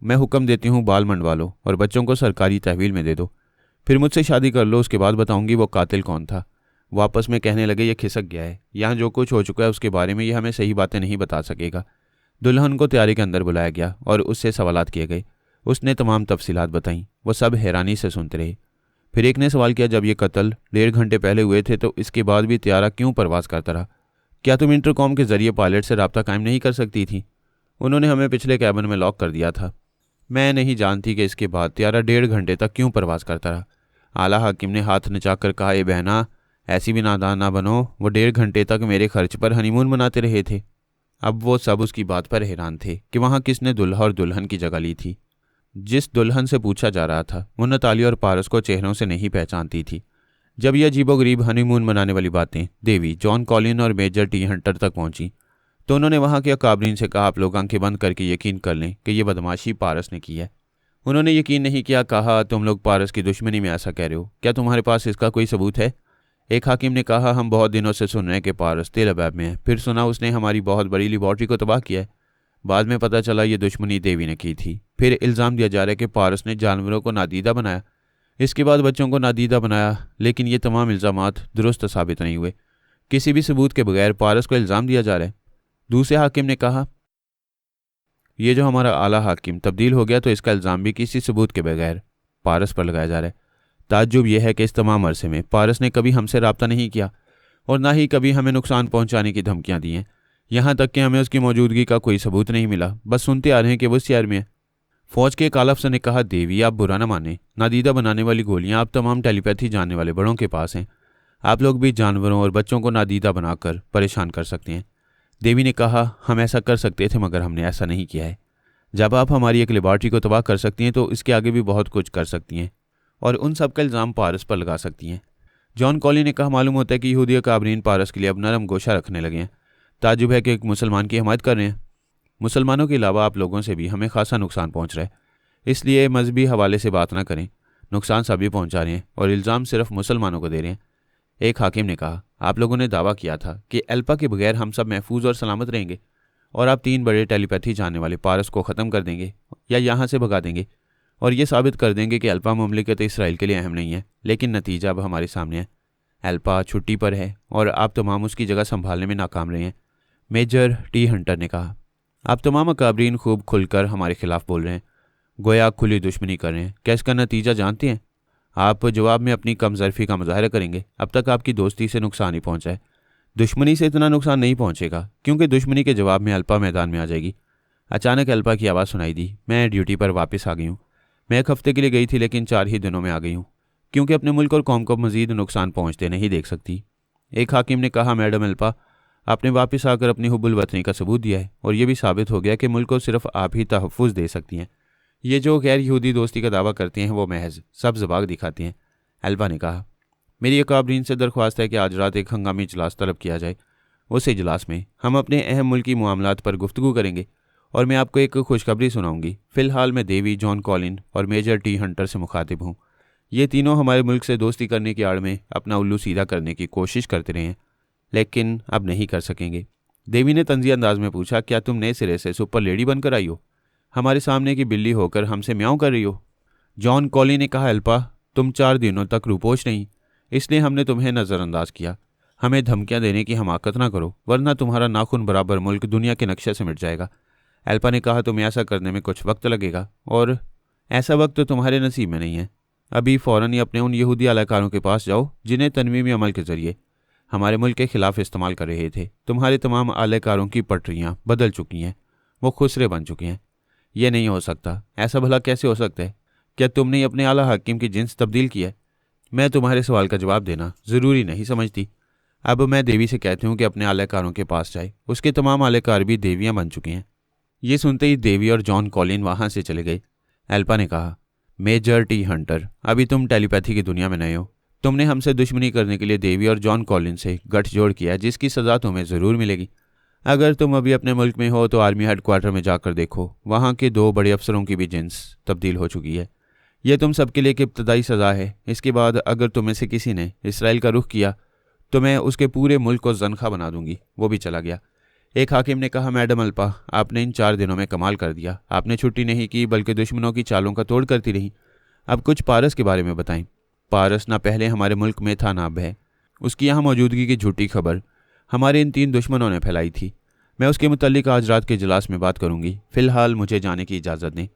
मैं हुक्म देती हूँ बाल मंडवा लो और बच्चों को सरकारी तहवील में दे दो, फिर मुझसे शादी कर लो, उसके बाद बताऊंगी वो कातिल कौन था। वो आपस में कहने लगे, ये खिसक गया है, यहाँ जो कुछ हो चुका है उसके बारे में ये हमें सही बातें नहीं बता सकेगा। दुल्हन को तैयारी के अंदर बुलाया गया और उससे सवालात किए गए। उसने तमाम तफसीलात बताईं। वो सब हैरानी से सुनते रहे। फिर एक ने सवाल किया, जब ये कत्ल 1.5 घंटे पहले हुए थे तो इसके बाद भी त्यारा क्यों परवास करता रहा? क्या तुम इंटरकॉम के जरिए पायलट से रब्ता कायम नहीं कर सकती थी? उन्होंने हमें पिछले कैबिन में लॉक कर दिया था। मैं नहीं जानती कि इसके बाद त्यारा 1.5 घंटे तक क्यों परवास करता रहा। आला हाकिम ने हाथ नचाकर कहा, ये बहना ऐसी भी नादान ना बनो, वो 1.5 घंटे तक मेरे खर्च पर हनीमून मनाते रहे थे। अब वो सब उसकी बात पर हैरान थे कि वहाँ किसने दुल्हा और दुल्हन की जगह ली थी। जिस दुल्हन से पूछा जा रहा था वो नतालिया और पारस को चेहरों से नहीं पहचानती थी। जब यह अजीबोगरीब हनीमून मनाने वाली बातें देवी, जॉन कॉलिन और मेजर टी हंटर तक पहुंची तो उन्होंने वहाँ के अकाबरीन से कहा, आप लोग आंखें बंद करके यकीन कर लें कि यह बदमाशी पारस ने की है। उन्होंने यकीन नहीं किया। कहा, तुम लोग पारस की दुश्मनी में ऐसा कह रहे हो, क्या तुम्हारे पास इसका कोई सबूत है? एक हाकिम ने कहा, हम बहुत दिनों से सुन रहे हैं कि पारस तेल अबैब में है, फिर सुना उसने हमारी बहुत बड़ी लेबॉर्ट्री को तबाह किया है। बाद में पता चला ये दुश्मनी देवी ने की थी। फिर इल्ज़ाम दिया जा रहा है कि पारस ने जानवरों को नादीदा बनाया। इसके बाद बच्चों को नादीदा बनाया, लेकिन ये तमाम इल्ज़ामात दुरुस्त साबित नहीं हुए। किसी भी सबूत के बगैर पारस को इल्ज़ाम दिया जा रहा है। दूसरे हाकिम ने कहा, यह जो हमारा आला हाकिम तब्दील हो गया तो इसका इल्ज़ाम भी किसी सबूत के बगैर पारस पर लगाया जा रहा है। ताज्जुब यह है कि इस तमाम अरसे में पारस ने कभी हमसे रब्ता नहीं किया और ना ही कभी हमें नुकसान पहुंचाने की धमकियां दी हैं। यहाँ तक कि हमें उसकी मौजूदगी का कोई सबूत नहीं मिला, बस सुनते आ रहे हैं कि वो शहर में है। फौज के एक आला अफसर ने कहा, देवी आप बुरा ना माने, नादीदा बनाने वाली गोलियां आप तमाम टेलीपैथी जानने वाले बड़ों के पास हैं। आप लोग भी जानवरों और बच्चों को नादीदा बनाकर परेशान कर सकते हैं। देवी ने कहा, हम ऐसा कर सकते थे मगर हमने ऐसा नहीं किया है। जब आप हमारी एक लेबॉर्ट्री को तबाह कर सकती हैं तो इसके आगे भी बहुत कुछ कर सकती हैं और उन सब का इल्ज़ाम पारस पर लगा सकती हैं। जॉन कॉली ने कहा, मालूम होता है कि यहूदी काबरीन पारस के लिए अब नरम गोशा रखने लगे हैं। ताजुब है कि एक मुसलमान की हिमायत कर रहे हैं। मुसलमानों के अलावा आप लोगों से भी हमें खासा नुकसान पहुंच रहा है, इसलिए मजहबी हवाले से बात ना करें। नुकसान सभी पहुंचा रहे हैं और इल्ज़ाम सिर्फ मुसलमानों को दे रहे हैं। एक हाकिम ने कहा, आप लोगों ने दावा किया था कि एल्पा के बगैर हम सब महफूज और सलामत रहेंगे और आप 3 बड़े टेलीपैथी जानने वाले पारस को ख़त्म कर देंगे या यहाँ से भगा देंगे और ये साबित कर देंगे कि एल्पा मुमलिकत इसराइल के लिए अहम नहीं है। लेकिन नतीजा अब हमारे सामने है। एल्पा छुट्टी पर है और आप तमाम उसकी जगह संभालने में नाकाम रहे हैं। मेजर टी हंटर ने कहा, आप तमाम अकाबरीन खूब खुलकर हमारे खिलाफ बोल रहे हैं, गोया खुली दुश्मनी कर रहे हैं। क्या इसका नतीजा जानते हैं? आप जवाब में अपनी कमजरफी का मुजाहरा करेंगे। अब तक आपकी दोस्ती से नुकसान ही पहुंचा है, दुश्मनी से इतना नुकसान नहीं पहुंचेगा, क्योंकि दुश्मनी के जवाब में अल्पा मैदान में आ जाएगी। अचानक अल्पा की आवाज़ सुनाई दी, मैं ड्यूटी पर वापस आ गई हूँ। मैं 1 हफ्ते के लिए गई थी लेकिन 4 ही दिनों में आ गई हूँ, क्योंकि अपने मुल्क और कौम को मजीद नुकसान पहुँचते नहीं देख सकती। एक हाकिम ने कहा, मैडम अल्पा, आपने वापस आकर अपनी हुब्बुल वतनी का सबूत दिया है और यह भी साबित हो गया कि मुल्क को सिर्फ आप ही तहफ़्फ़ुज़ दे सकती हैं। ये जो गैर यहूदी दोस्ती का दावा करते हैं वो महज सब्ज़ बाग दिखाते हैं। अल्पा ने कहा, मेरी अकाबरीन से दरख्वास्त है कि आज रात एक हंगामी इजलास तलब किया जाए। उस इजलास में हम अपने अहम मुल्की मामलात पर गुफ्तगू करेंगे और मैं आपको एक खुशखबरी सुनाऊंगी। फ़िलहाल मैं देवी, जॉन कॉलिन और मेजर टी हंटर से मुखातिब हूँ। ये तीनों हमारे मुल्क से दोस्ती करने की आड़ में अपना उल्लू सीधा करने की कोशिश करते रहे हैं, लेकिन अब नहीं कर सकेंगे। देवी ने तंज़ी अंदाज में पूछा, क्या तुम नए सिरे से सुपर लेडी बनकर आई हो? हमारे सामने की बिल्ली होकर हमसे म्याऊं कर रही हो? जॉन कॉलिन ने कहा, अल्पा, तुम 4 दिनों तक रूपोश नहीं, इसलिए हमने तुम्हें नज़रअंदाज किया। हमें धमकियां देने की हमाकत ना करो, वरना तुम्हारा नाखून बराबर मुल्क दुनिया के नक्शे से मिट जाएगा। अल्पा ने कहा, तुम्हें ऐसा करने में कुछ वक्त लगेगा और ऐसा वक्त तो तुम्हारे नसीब में नहीं है। अभी फ़ौरन ही अपने उन यहूदी अलाकारों के पास जाओ जिन्हें तनवीमी अमल के ज़रिए हमारे मुल्क के ख़िलाफ़ इस्तेमाल कर रहे थे। तुम्हारे तमाम अलाकारों की पटरियाँ बदल चुकी हैं, वो खुसरे बन चुके हैं। ये नहीं हो सकता। ऐसा भला कैसे हो सकता है? क्या तुमने अपने आला हाकिम की जिन्स तब्दील की है? मैं तुम्हारे सवाल का जवाब देना ज़रूरी नहीं समझती। अब मैं देवी से कहती हूँ कि अपने आलाकारों के पास जाए। उसके तमाम आलाकार भी देवियाँ बन चुके हैं। ये सुनते ही देवी और जॉन कॉलिन वहाँ से चले गए। अल्पा ने कहा, मेजर टी हंटर, अभी तुम टेलीपैथी की दुनिया में नए हो। तुमने हमसे दुश्मनी करने के लिए देवी और जॉन कॉलिन से गठजोड़ किया है, जिसकी सज़ा तुम्हें ज़रूर मिलेगी। अगर तुम अभी अपने मुल्क में हो तो आर्मी हेडक्वार्टर में जाकर देखो, वहाँ के 2 बड़े अफसरों की भी जिन्स तब्दील हो चुकी है। यह तुम सबके लिए एक इब्तदाई सज़ा है। इसके बाद अगर तुम में से किसी ने इसराइल का रुख किया तो मैं उसके पूरे मुल्क को ज़नखा बना दूंगी। वो भी चला गया। एक हाकिम ने कहा, मैडम अल्पा, आपने इन 4 दिनों में कमाल कर दिया। आपने छुट्टी नहीं की बल्कि दुश्मनों की चालों का तोड़ करती रही। अब कुछ पारस के बारे में बताएं। पारस ना पहले हमारे मुल्क में था ना अब है। उसकी यहाँ मौजूदगी की झूठी खबर हमारे इन 3 दुश्मनों ने फैलाई थी। मैं उसके मुतल्लिक आज रात के इजलास में बात करूंगी। फ़िलहाल मुझे जाने की इजाज़त दें।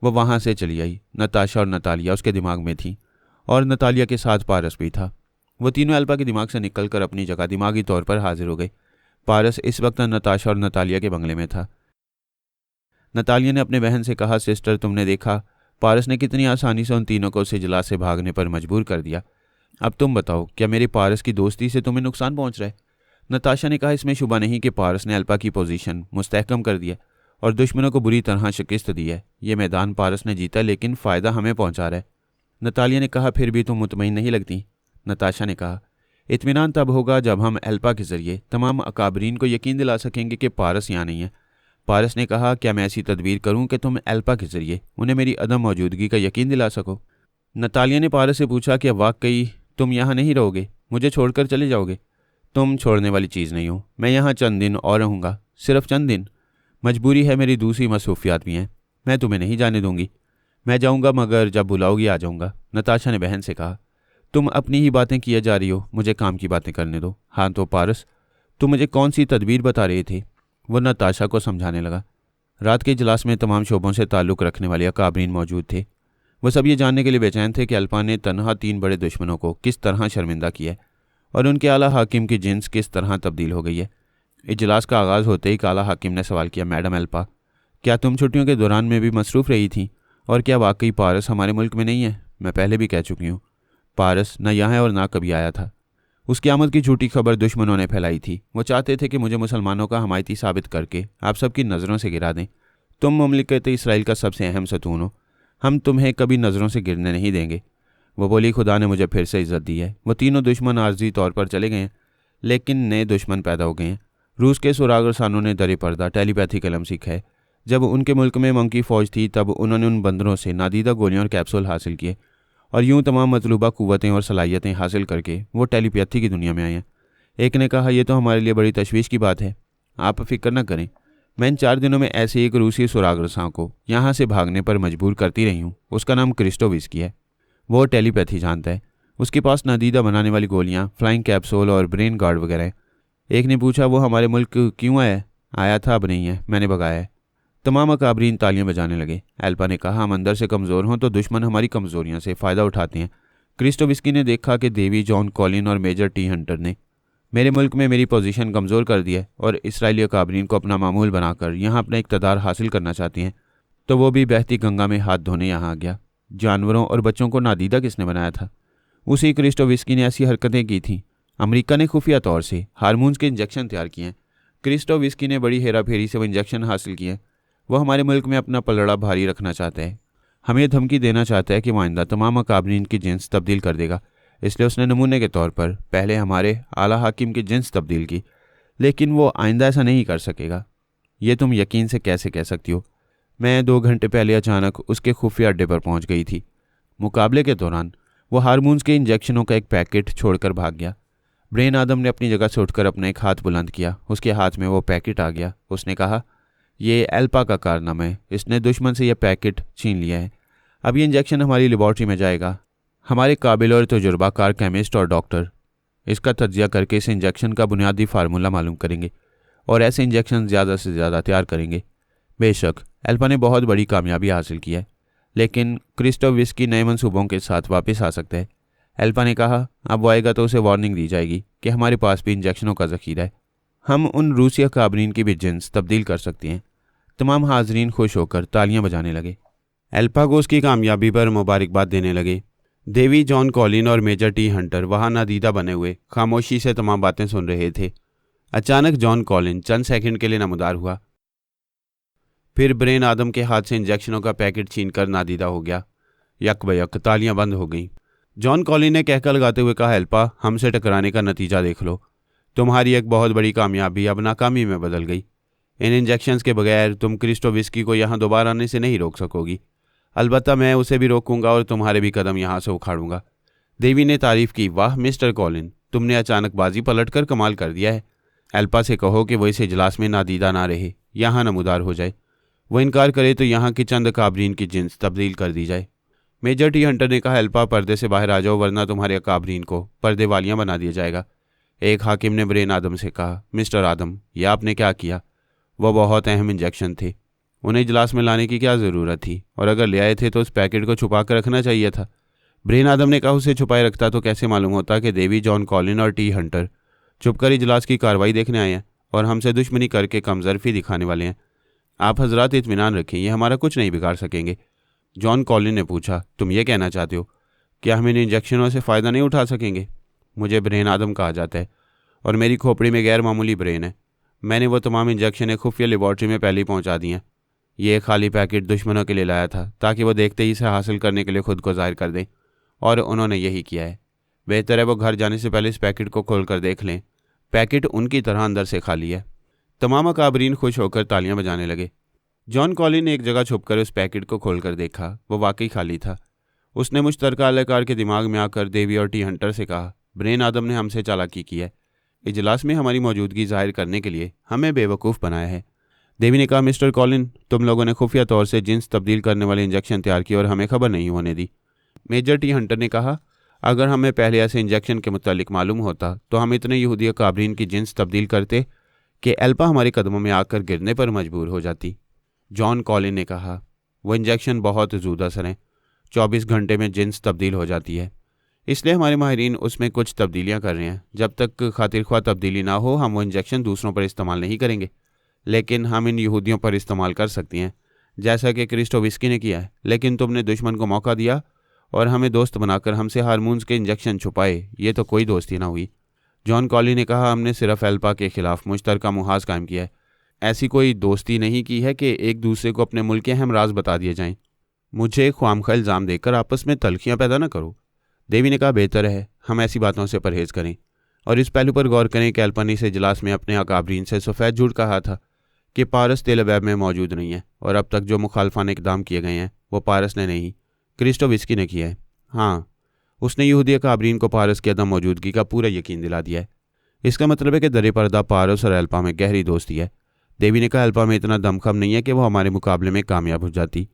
वो वहाँ से चली आई। नताशा और नतालिया उसके दिमाग में थी और नतालिया के साथ पारस भी था। वो तीनों अल्पा के दिमाग से निकलकर अपनी जगह दिमागी तौर पर हाजिर हो गए। पारस इस वक्त नताशा और नतालिया के बंगले में था। नतालिया ने अपने बहन से कहा, सिस्टर, तुमने देखा पारस ने कितनी आसानी से उन तीनों को उस इजलास से भागने पर मजबूर कर दिया। अब तुम बताओ, क्या मेरे पारस की दोस्ती से तुम्हें नुकसान पहुंच रहा है? नताशा ने कहा, इसमें शुबा नहीं कि पारस ने अल्पा की पोजीशन मुस्तहकम कर दिया और दुश्मनों को बुरी तरह शिकस्त दी है। ये मैदान पारस ने जीता, लेकिन फ़ायदा हमें पहुंचा रहा है। नतालिया ने कहा, फिर भी तुम मुतमईन नहीं लगती। नताशा ने कहा, इत्मीनान तब होगा जब हम अल्पा के ज़रिए तमाम अकाबरीन को यकीन दिला सकेंगे कि पारस यहाँ नहीं है। पारस ने कहा, क्या मैं ऐसी तदबीर करूँ कि तुम अल्पा के ज़रिए उन्हें मेरी अदम मौजूदगी का यकीन दिला सको? नतालिया ने पारस से पूछा, क्या वाकई तुम यहाँ नहीं रहोगे? मुझे छोड़कर चले जाओगे? तुम छोड़ने वाली चीज़ नहीं हो। मैं यहाँ चंद दिन और रहूँगा, सिर्फ चंद दिन। मजबूरी है, मेरी दूसरी मसरूफियात भी हैं। मैं तुम्हें नहीं जाने दूंगी। मैं जाऊंगा, मगर जब बुलाओगी आ जाऊंगा, नताशा ने बहन से कहा। तुम अपनी ही बातें किए जा रही हो, मुझे काम की बातें करने दो। हाँ तो पारस, तुम मुझे कौन सी तदबीर बता रहे थे? वो नताशा को समझाने लगा। रात के इजलास में तमाम शोबों से ताल्लुक़ रखने वाले अकाबरीन मौजूद थे। वो सब ये जानने के लिए बेचैन थे कि अल्पा ने तनहा 3 बड़े दुश्मनों को किस तरह शर्मिंदा किया है और उनके आला हाकिम की जिन्स किस तरह तब्दील हो गई है। इजलास का आगाज़ होते ही आला हाकिम ने सवाल किया, मैडम अल्पा, क्या तुम छुट्टियों के दौरान में भी मसरूफ़ रही थी? और क्या वाकई पारस हमारे मुल्क में नहीं है? मैं पहले भी कह चुकी हूँ, पारस न यहाँ है और ना कभी आया था। उसकी आमद की झूठी खबर दुश्मनों ने फैलाई थी। वो चाहते थे कि मुझे मुसलमानों का हमायती साबित करके आप सबकी नज़रों से गिरा दें। तुम मुमलिकत इसराइल का सबसे अहम सतून हो, हम तुम्हें कभी नज़रों से गिरने नहीं देंगे। वो बोली, खुदा ने मुझे फिर से इज्जत दी है। वो तीनों दुश्मन आर्जी तौर पर चले गए हैं, लेकिन नए दुश्मन पैदा हो गए हैं। रूस के सुरागरसानों ने दरे पर्दा टेलीपैथी कलम सीखा है। जब उनके मुल्क में मंकी फ़ौज थी तब उन्होंने उन बंदरों से नादीदा गोलियां और कैप्सूल हासिल किए और यूं तमाम मतलूबा कुव्वतें और सलाहियतें हासिल करके वो टेलीपैथी की दुनिया में आए हैं। एक ने कहा, यह तो हमारे लिए बड़ी तशवीश की बात है। आप फिक्र न करें, मैं इन 4 दिनों में ऐसे एक रूसी सुरागरसां को यहाँ से भागने पर मजबूर करती रही हूँ। उसका नाम क्रिस्टोविस्की है। वो टेलीपैथी जानता है। उसके पास नादीदा बनाने वाली गोलियाँ, फ्लाइंग कैप्सूल और ब्रेन गार्ड वगैरह हैं। एक ने पूछा, वो हमारे मुल्क क्यों आया? आया था, अब नहीं है, मैंने भगाया है। तमाम अकाबरीन तालियां बजाने लगे। एल्पा ने कहा, हम अंदर से कमज़ोर हों तो दुश्मन हमारी कमज़ोरियों से फ़ायदा उठाते हैं। क्रिस्टोविस्की ने देखा कि देवी, जॉन कॉलिन और मेजर टी हंटर ने मेरे मुल्क में मेरी पोजीशन कमज़ोर कर दी है और इसराइली अकाबरीन को अपना मामूल बनाकर यहाँ अपना इक़्तिदार हासिल करना चाहती हैं, तो वो भी बहती गंगा में हाथ धोने यहाँ आ गया। जानवरों और बच्चों को नादीदा किसने बनाया था? उसी क्रिस्टोविस्की ने ऐसी हरकतें की थीं। अमेरिका ने खुफिया तौर से हार्मोन्स के इंजेक्शन तैयार किए हैं। क्रिस्टोविस्की ने बड़ी हेरा फेरी से वो इंजेक्शन हासिल किए हैं। वो हमारे मुल्क में अपना पलड़ा भारी रखना चाहता है। हमें धमकी देना चाहता है कि वो आइंदा तमाम अकाबरीन की जिन्स तब्दील कर देगा। इसलिए उसने नमूने के तौर पर पहले हमारे आला हाकिम की जिन्स तब्दील की, लेकिन वो आइंदा ऐसा नहीं कर सकेगा। ये तुम यकीन से कैसे कह सकती हो? मैं 2 घंटे पहले अचानक उसके खुफिया अड्डे पर पहुंच गई थी। मुकाबले के दौरान वो हार्मोन्स के इंजेक्शनों का एक पैकेट छोड़कर भाग गया। ब्रेन आदम ने अपनी जगह से उठकर अपना एक हाथ बुलंद किया। उसके हाथ में वो पैकेट आ गया। उसने कहा, ये एल्पा का कारनामा है। इसने दुश्मन से यह पैकेट छीन लिया है। अब ये इंजेक्शन हमारी लेबॉर्ट्री में जाएगा। हमारे काबिल और तजुर्बाकार केमिस्ट और डॉक्टर इसका तज्जिया करके इस इंजेक्शन का बुनियादी फार्मूला मालूम करेंगे और ऐसे इंजेक्शन ज़्यादा से ज़्यादा तैयार करेंगे। बेशक एल्पा ने बहुत बड़ी कामयाबी हासिल की है, लेकिन क्रिस्टोविस्की नए मंसूबों के साथ वापस आ सकता है। एल्पा ने कहा, अब वो आएगा तो उसे वार्निंग दी जाएगी कि हमारे पास भी इंजेक्शनों का ज़खीरा है। हम उन रूसी अकाबरीन की भी जिन्स तब्दील कर सकते हैं। तमाम हाजरीन खुश होकर तालियां बजाने लगे। एल्पा को उसकी कामयाबी पर मुबारकबाद देने लगे। देवी, जॉन कॉलिन और मेजर टी हंटर वहाँ नादीदा बने हुए खामोशी से तमाम बातें सुन रहे थे। अचानक जॉन कॉलिन चंद सेकंड के लिए नमदार हुआ। फिर ब्रेन आदम के हाथ से इंजेक्शनों का पैकेट छीनकर नादीदा हो गया। यक बयक तालियां बंद हो गईं। जॉन कॉलिन ने कहकर लगाते हुए कहा, एल्पा, हमसे टकराने का नतीजा देख लो। तुम्हारी एक बहुत बड़ी कामयाबी अब नाकामी में बदल गई। इन इंजेक्शंस के बगैर तुम क्रिस्टोविस्की को यहाँ दोबारा आने से नहीं रोक सकोगी। अलबत्ता मैं उसे भी रोकूंगा और तुम्हारे भी कदम यहाँ से उखाड़ूंगा। देवी ने तारीफ की, वाह मिस्टर कॉलिन, तुमने अचानक बाजी पलटकर कमाल कर दिया है। एल्पा से कहो कि वो इस इजलास में नादीदा ना रहे, यहाँ नमूदार हो जाए। वो इनकार करे तो यहाँ की चंद काबरीन की जिन्स तब्दील कर दी जाए। मेजर टी हंटर ने कहा, एल्पा, पर्दे से बाहर आ जाओ वरना तुम्हारे काबरीन को पर्दे वालियाँ बना दिया जाएगा। एक हाकिम ने ब्रेन आदम से कहा, मिस्टर आदम, यह आपने क्या किया? वह बहुत अहम इंजेक्शन थे, उन्हें इजलास में लाने की क्या ज़रूरत थी? और अगर ले आए थे तो उस पैकेट को छुपा कर रखना चाहिए था। ब्रेन आदम ने कहा, उसे छुपाए रखता तो कैसे मालूम होता कि देवी, जॉन कॉलिन और टी हंटर छुपकर इजलास की कार्रवाई देखने आए हैं और हमसे दुश्मनी करके कमजरफी दिखाने वाले हैं। आप हजरात इत्मीनान रखें, ये हमारा कुछ नहीं बिगाड़ सकेंगे। जॉन कॉलिन ने पूछा, तुम ये कहना चाहते हो क्या हम इन इंजेक्शनों से फ़ायदा नहीं उठा सकेंगे? मुझे ब्रेन आदम कहा जाता है और मेरी खोपड़ी में गैर मामूली ब्रेन है। मैंने वो तमाम इंजेक्शनें खुफिया लेबॉर्ट्री में पहले ही पहुंचा दी हैं। ये खाली पैकेट दुश्मनों के लिए लाया था ताकि वो देखते ही इसे हासिल करने के लिए खुद को जाहिर कर दें, और उन्होंने यही किया है। बेहतर है वो घर जाने से पहले इस पैकेट को खोल कर देख लें। पैकेट उनकी तरह अंदर से खाली है। तमाम काबरीन खुश होकर तालियां बजाने लगे। जॉन कॉलिन ने एक जगह छुपकर उस पैकेट को खोलकर देखा। वो वाकई खाली था। उसने मुश्तरका अहलकार के दिमाग में आकर देवी और टी हंटर से कहा, ब्रेन आदम ने हमसे चालाकी की है। इजलास में हमारी मौजूदगी जाहिर करने के लिए हमें बेवकूफ़ बनाया है। देवी ने कहा, मिस्टर कॉलिन, तुम लोगों ने खुफिया तौर से जिन्स तब्दील करने वाले इंजेक्शन तैयार किए और हमें खबर नहीं होने दी। मेजर टी हंटर ने कहा, अगर हमें पहले ऐसे इंजेक्शन के मुतालिक मालूम होता तो हम इतने यहूदी काबरीन की जिन्स तब्दील करते कि एल्पा हमारे कदमों में आकर गिरने पर मजबूर हो जाती। जॉन कॉलिन ने कहा, वो इंजेक्शन बहुत ज़ूद असर है, 24 घंटे में जिन्स तब्दील हो जाती है, इसलिए हमारे माहिरीन उसमें कुछ तब्दीलियां कर रहे हैं। जब तक खातिर ख्वाह तब्दीली ना हो हम वो इंजेक्शन दूसरों पर इस्तेमाल नहीं करेंगे, लेकिन हम इन यहूदियों पर इस्तेमाल कर सकते हैं, जैसा कि क्रिस्टोविस्की ने किया है। लेकिन तुमने दुश्मन को मौका दिया और हमें दोस्त बनाकर हमसे हार्मोन्स के इंजेक्शन छुपाए, ये तो कोई दोस्ती ना हुई। जॉन कॉली ने कहा, हमने सिर्फ एल्पा के खिलाफ मुश्तरका मुहाज कायम किया है, ऐसी कोई दोस्ती नहीं की है कि एक दूसरे को अपने मुल्क के अहम राज बता दिए जाएं। मुझे ख्वामखा इल्ज़ाम देकर आपस में तलखियाँ पैदा ना करो। देवी ने कहा, बेहतर है हम ऐसी बातों से परहेज़ करें और इस पहलू पर गौर करें कि एल्पा ने इस इजलास में अपने अकाबरीन से सफ़ेद झूठ कहा था कि पारस तेल अवैब में मौजूद नहीं है, और अब तक जो मुखालफान इकदाम किए गए हैं वो पारस ने नहीं, क्रिस्टोविस्की ने किया है। हाँ, उसने यहूदी अकाबरीन को पारस की अदम मौजूदगी का पूरा यकीन दिला दिया है। इसका मतलब है कि दरे पर्दा पारस और एल्पा में गहरी दोस्ती है। देवी ने कहा, एल्पा में इतना दमखम नहीं है कि वो हमारे मुकाबले में कामयाब हो जाती।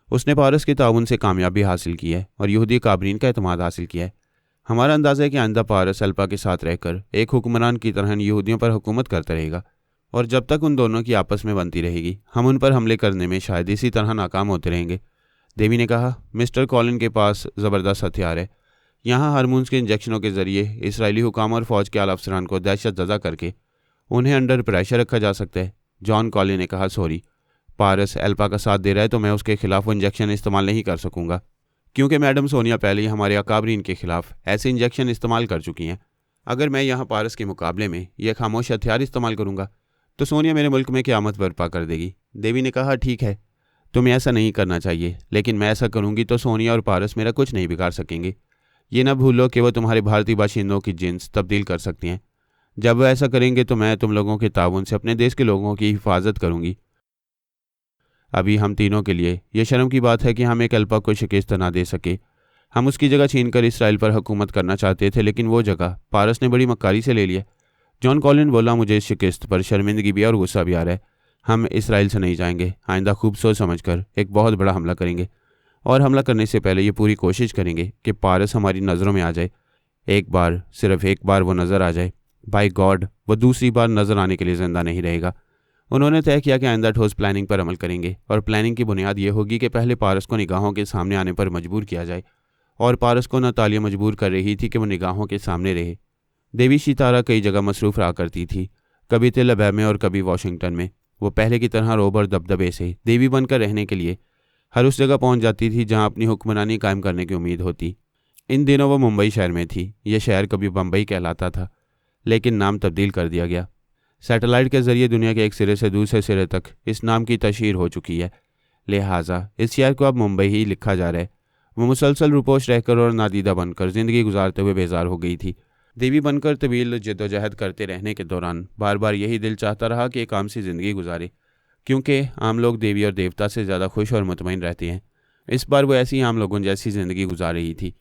उसने पारस के ताउन से कामयाबी हासिल की है और यहूदी काबरीन का एतमाद हासिल किया है। हमारा अंदाज़ा है कि आइंदा पारस एल्पा के साथ रहकर एक हुक्मरान की तरह यहूदियों पर हुकूमत करता रहेगा, और जब तक उन दोनों की आपस में बनती रहेगी हम उन पर हमले करने में शायद इसी तरह नाकाम होते रहेंगे। देवी ने कहा, मिस्टर कॉलिन के पास ज़बरदस्त हथियार है। यहाँ हार्मोन्स के इंजेक्शनों के ज़रिए इसराइली हुकाम और फ़ौज के आला अफसरान को दहशत ज़दा करके उन्हें अंडर प्रेशर रखा जा सकता है। जॉन कॉलिन ने कहा, सॉरी, पारस एल्पा का साथ दे रहा है तो मैं उसके खिलाफ वो इंजेक्शन इस्तेमाल नहीं कर सकूंगा, क्योंकि मैडम सोनिया पहले ही हमारे अकाबरीन के खिलाफ ऐसे इंजेक्शन इस्तेमाल कर चुकी हैं। अगर मैं यहाँ पारस के मुकाबले में यह खामोश हथियार इस्तेमाल करूँगा तो सोनिया मेरे मुल्क में क़यामत बर्पा कर देगी। देवी ने कहा, ठीक है, तुम्हें ऐसा नहीं करना चाहिए, लेकिन मैं ऐसा करूँगी तो सोनिया और पारस मेरा कुछ नहीं बिगाड़ सकेंगे। ये ना भूलो कि वो तुम्हारे भारतीय बाशिंदों की जिन्स तब्दील कर सकती हैं। जब वह ऐसा करेंगे तो मैं तुम लोगों के ताउन से अपने देश के लोगों की हिफाजत करूँगी। अभी हम तीनों के लिए यह शर्म की बात है कि हम एक एल्पा को शिकस्त ना दे सके। हम उसकी जगह छीनकर इसराइल पर हुकूमत करना चाहते थे, लेकिन वो जगह पारस ने बड़ी मक्कारी से ले लिया। जॉन कॉलिन बोला, मुझे इस शिकस्त पर शर्मिंदगी भी और गुस्सा भी आ रहा है। हम इसराइल से नहीं जाएंगे। आइंदा खूब सोच समझ कर एक बहुत बड़ा हमला करेंगे, और हमला करने से पहले ये पूरी कोशिश करेंगे कि पारस हमारी नज़रों में आ जाए। एक बार, सिर्फ एक बार वो नज़र आ जाए, बाय गॉड वो दूसरी बार नज़र आने के लिए ज़िंदा नहीं रहेगा। उन्होंने तय किया कि आइंदा ठोस प्लानिंग पर अमल करेंगे, और प्लानिंग की बुनियाद ये होगी कि पहले पारस को निगाहों के सामने आने पर मजबूर किया जाए, और पारस को नतालिया मजबूर कर रही थी कि वो निगाहों के सामने रहे। देवी सितारा कई जगह मसरूफ़ रहा करती थी, कभी तेल अवैब में और कभी वाशिंगटन में। वो पहले की तरह रोब और दबदबे से देवी बनकर रहने के लिए हर उस जगह पहुंच जाती थी जहां अपनी हुक्मरानी कायम करने की उम्मीद होती। इन दिनों वो मुंबई शहर में थी। यह शहर कभी बम्बई कहलाता था, लेकिन नाम तब्दील कर दिया गया। सैटेलाइट के ज़रिए दुनिया के एक सिरे से दूसरे सिरे तक इस नाम की तशहीर हो चुकी है, लिहाजा इस शहर को अब मुंबई ही लिखा जा रहा है। वो मुसलसल रुपोश रहकर और नादीदा बनकर ज़िंदगी गुजारते हुए बेजार हो गई थी। देवी बनकर तवील जद्दोजहद करते रहने के दौरान बार बार यही दिल चाहता रहा कि एक आम सी ज़िंदगी गुजारे, क्योंकि आम लोग देवी और देवता से ज़्यादा खुश और मुतमईन रहते हैं। इस बार वो ऐसी आम लोगों जैसी ज़िंदगी गुजार रही थी।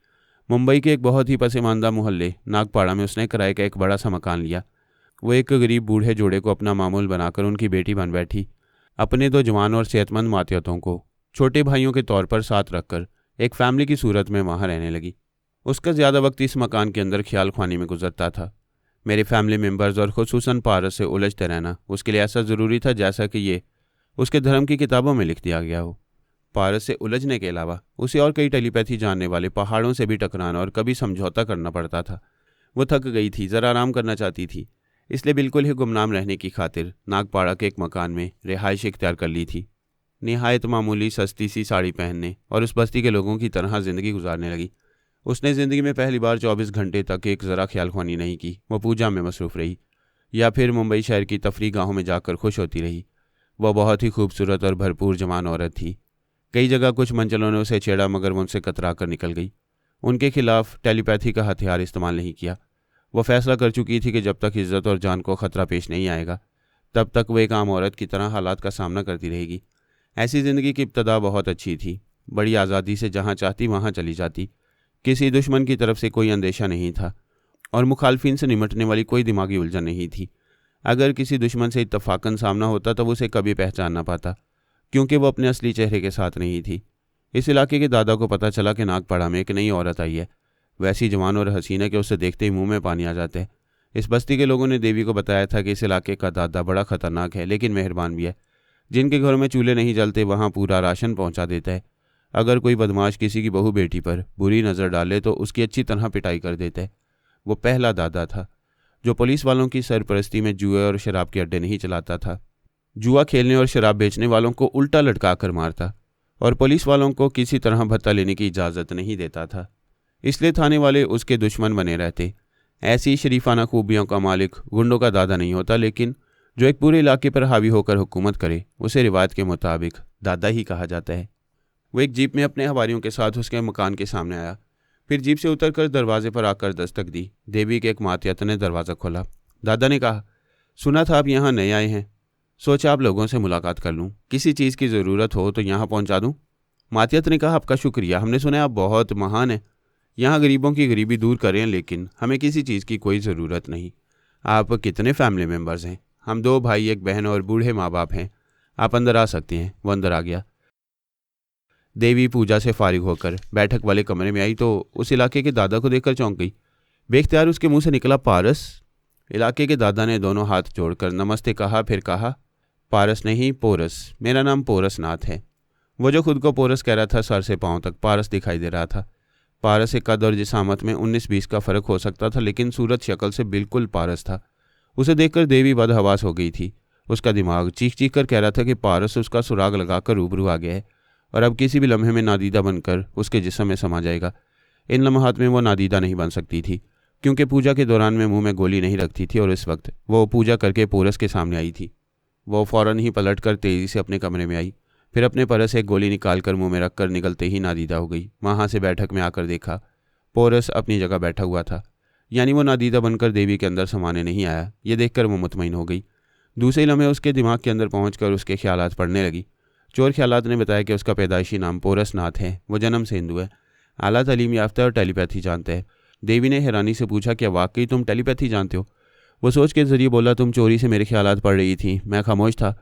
मुंबई के एक बहुत ही पसमानदा मोहल्ले नागपाड़ा में उसने किराए का एक बड़ा सा मकान लिया। वो एक गरीब बूढ़े जोड़े को अपना मामूल बनाकर उनकी बेटी बन बैठी। अपने दो जवान और सेहतमंद मातियतों को छोटे भाइयों के तौर पर साथ रखकर एक फैमिली की सूरत में वहाँ रहने लगी। उसका ज़्यादा वक्त इस मकान के अंदर ख्याल ख्वानी में गुजरता था। मेरे फैमिली मेम्बर्स और ख़ुसूसन पारस से उलझते रहना उसके लिए ऐसा ज़रूरी था जैसा कि ये उसके धर्म की किताबों में लिख दिया गया हो। पारस से उलझने के अलावा उसे और कई टेलीपैथी जानने वाले पहाड़ों से भी टकराना और कभी समझौता करना पड़ता था। वो थक गई थी, ज़रा आराम करना चाहती थी, इसलिए बिल्कुल ही गुमनाम रहने की खातिर नागपाड़ा के एक मकान में रिहाइश इख्तियार कर ली थी। निहायत मामूली सस्ती सी साड़ी पहनने और उस बस्ती के लोगों की तरह ज़िंदगी गुजारने लगी। उसने ज़िंदगी में पहली बार 24 घंटे तक एक ज़रा ख्याल ख्वानी नहीं की। वो पूजा में मसरूफ़ रही या फिर मुंबई शहर की तफरी गाहों में जाकर खुश होती रही। वह बहुत ही खूबसूरत और भरपूर जवान औरत थी। कई जगह कुछ मंचलों ने उसे छेड़ा, मगर वो उनसे कतरा कर निकल गई। उनके खिलाफ टेलीपैथी का हथियार इस्तेमाल नहीं किया। वो फैसला कर चुकी थी कि जब तक इज़्ज़त और जान को ख़तरा पेश नहीं आएगा तब तक वो एक आम औरत की तरह हालात का सामना करती रहेगी। ऐसी ज़िंदगी की इब्तदा बहुत अच्छी थी। बड़ी आज़ादी से जहाँ चाहती वहाँ चली जाती। किसी दुश्मन की तरफ से कोई अंदेशा नहीं था और मुखालफिन से निमटने वाली कोई दिमागी उलझन नहीं थी। अगर किसी दुश्मन से इत्तफाकन सामना होता तो वो उसे कभी पहचान ना पाता, क्योंकि वो अपने असली चेहरे के साथ नहीं थी। इस इलाके के दादा को पता चला कि नागपाड़ा में एक नई औरत आई है, वैसी जवान और हसीना कि उसे देखते ही मुंह में पानी आ जाते हैं। इस बस्ती के लोगों ने देवी को बताया था कि इस इलाके का दादा बड़ा खतरनाक है, लेकिन मेहरबान भी है। जिनके घरों में चूल्हे नहीं जलते वहाँ पूरा राशन पहुँचा देता है। अगर कोई बदमाश किसी की बहू बेटी पर बुरी नज़र डाले तो उसकी अच्छी तरह पिटाई कर देता है। वो पहला दादा था जो पुलिस वालों की सरपरस्ती में जुए और शराब के अड्डे नहीं चलाता था। जुआ खेलने और शराब बेचने वालों को उल्टा लटका कर मारता और पुलिस वालों को किसी तरह भत्ता लेने की इजाज़त नहीं देता था। इसलिए थाने वाले उसके दुश्मन बने रहते। ऐसी शरीफाना खूबियों का मालिक गुंडों का दादा नहीं होता, लेकिन जो एक पूरे इलाके पर हावी होकर हुकूमत करे उसे रिवायत के मुताबिक दादा ही कहा जाता है। वो एक जीप में अपने हवारियों के साथ उसके मकान के सामने आया, फिर जीप से उतरकर दरवाजे पर आकर दस्तक दी। देवी के एक मातहत ने दरवाज़ा खोला। दादा ने कहा, सुना था आप यहाँ नए आए हैं, सोचा आप लोगों से मुलाकात कर लूँ, किसी चीज़ की ज़रूरत हो तो यहाँ पहुँचा दूँ। मातहत ने कहा, आपका शुक्रिया, हमने सुना आप बहुत महान हैं, यहाँ गरीबों की गरीबी दूर करें, लेकिन हमें किसी चीज़ की कोई ज़रूरत नहीं। आप कितने फैमिली मेम्बर्स हैं? हम 2 भाई, 1 बहन और बूढ़े माँ बाप हैं। आप अंदर आ सकते हैं। वो अंदर आ गया। देवी पूजा से फारिग होकर बैठक वाले कमरे में आई तो उस इलाके के दादा को देखकर चौंक गई। बेख्तियार उसके मुंह से निकला, पारस। इलाके के दादा ने दोनों हाथ जोड़कर नमस्ते कहा, फिर कहा, पारस नहीं पोरस, मेरा नाम पोरस नाथ है। वो जो खुद को पोरस कह रहा था, सर से पांव तक पारस दिखाई दे रहा था। पारस के कद और जिसामत में 19-20 का फ़र्क हो सकता था, लेकिन सूरत शक्ल से बिल्कुल पारस था। उसे देखकर देवी बदहवास हो गई थी। उसका दिमाग चीख चीख कर कह रहा था कि पारस उसका सुराग लगाकर रूबरू आ गया है और अब किसी भी लम्हे में नादीदा बनकर उसके जिस्म में समा जाएगा। इन लम्हात में वो नादीदा नहीं बन सकती थी, क्योंकि पूजा के दौरान में मुंह में गोली नहीं रखती थी और इस वक्त वो पूजा करके पोरस के सामने आई थी। वो फ़ौरन ही पलटकर तेज़ी से अपने कमरे में आई, फिर अपने परस से एक गोली निकालकर मुंह में रखकर निकलते ही नादीदा हो गई। वहाँ से बैठक में आकर देखा, पोरस अपनी जगह बैठा हुआ था, यानी वो नादीदा बनकर देवी के अंदर समाने नहीं आया। ये देखकर वो मुतमईन हो गई। दूसरे लम्हे उसके दिमाग के अंदर पहुँचकर उसके ख्यालात पड़ने लगी। चोर ख्यालात ने बताया कि उसका पैदाइशी नाम पोरस नाथ है। वो जन्म से हिंदू है, आला तालीम याफ्ता और टेलीपैथी जानता है। देवी ने हैरानी से पूछा, क्या वाकई तुम टेलीपैथी जानते हो? वो सोच के ज़रिए बोला, तुम चोरी से मेरे ख्यालात पढ़ रही थी, मैं खामोश था।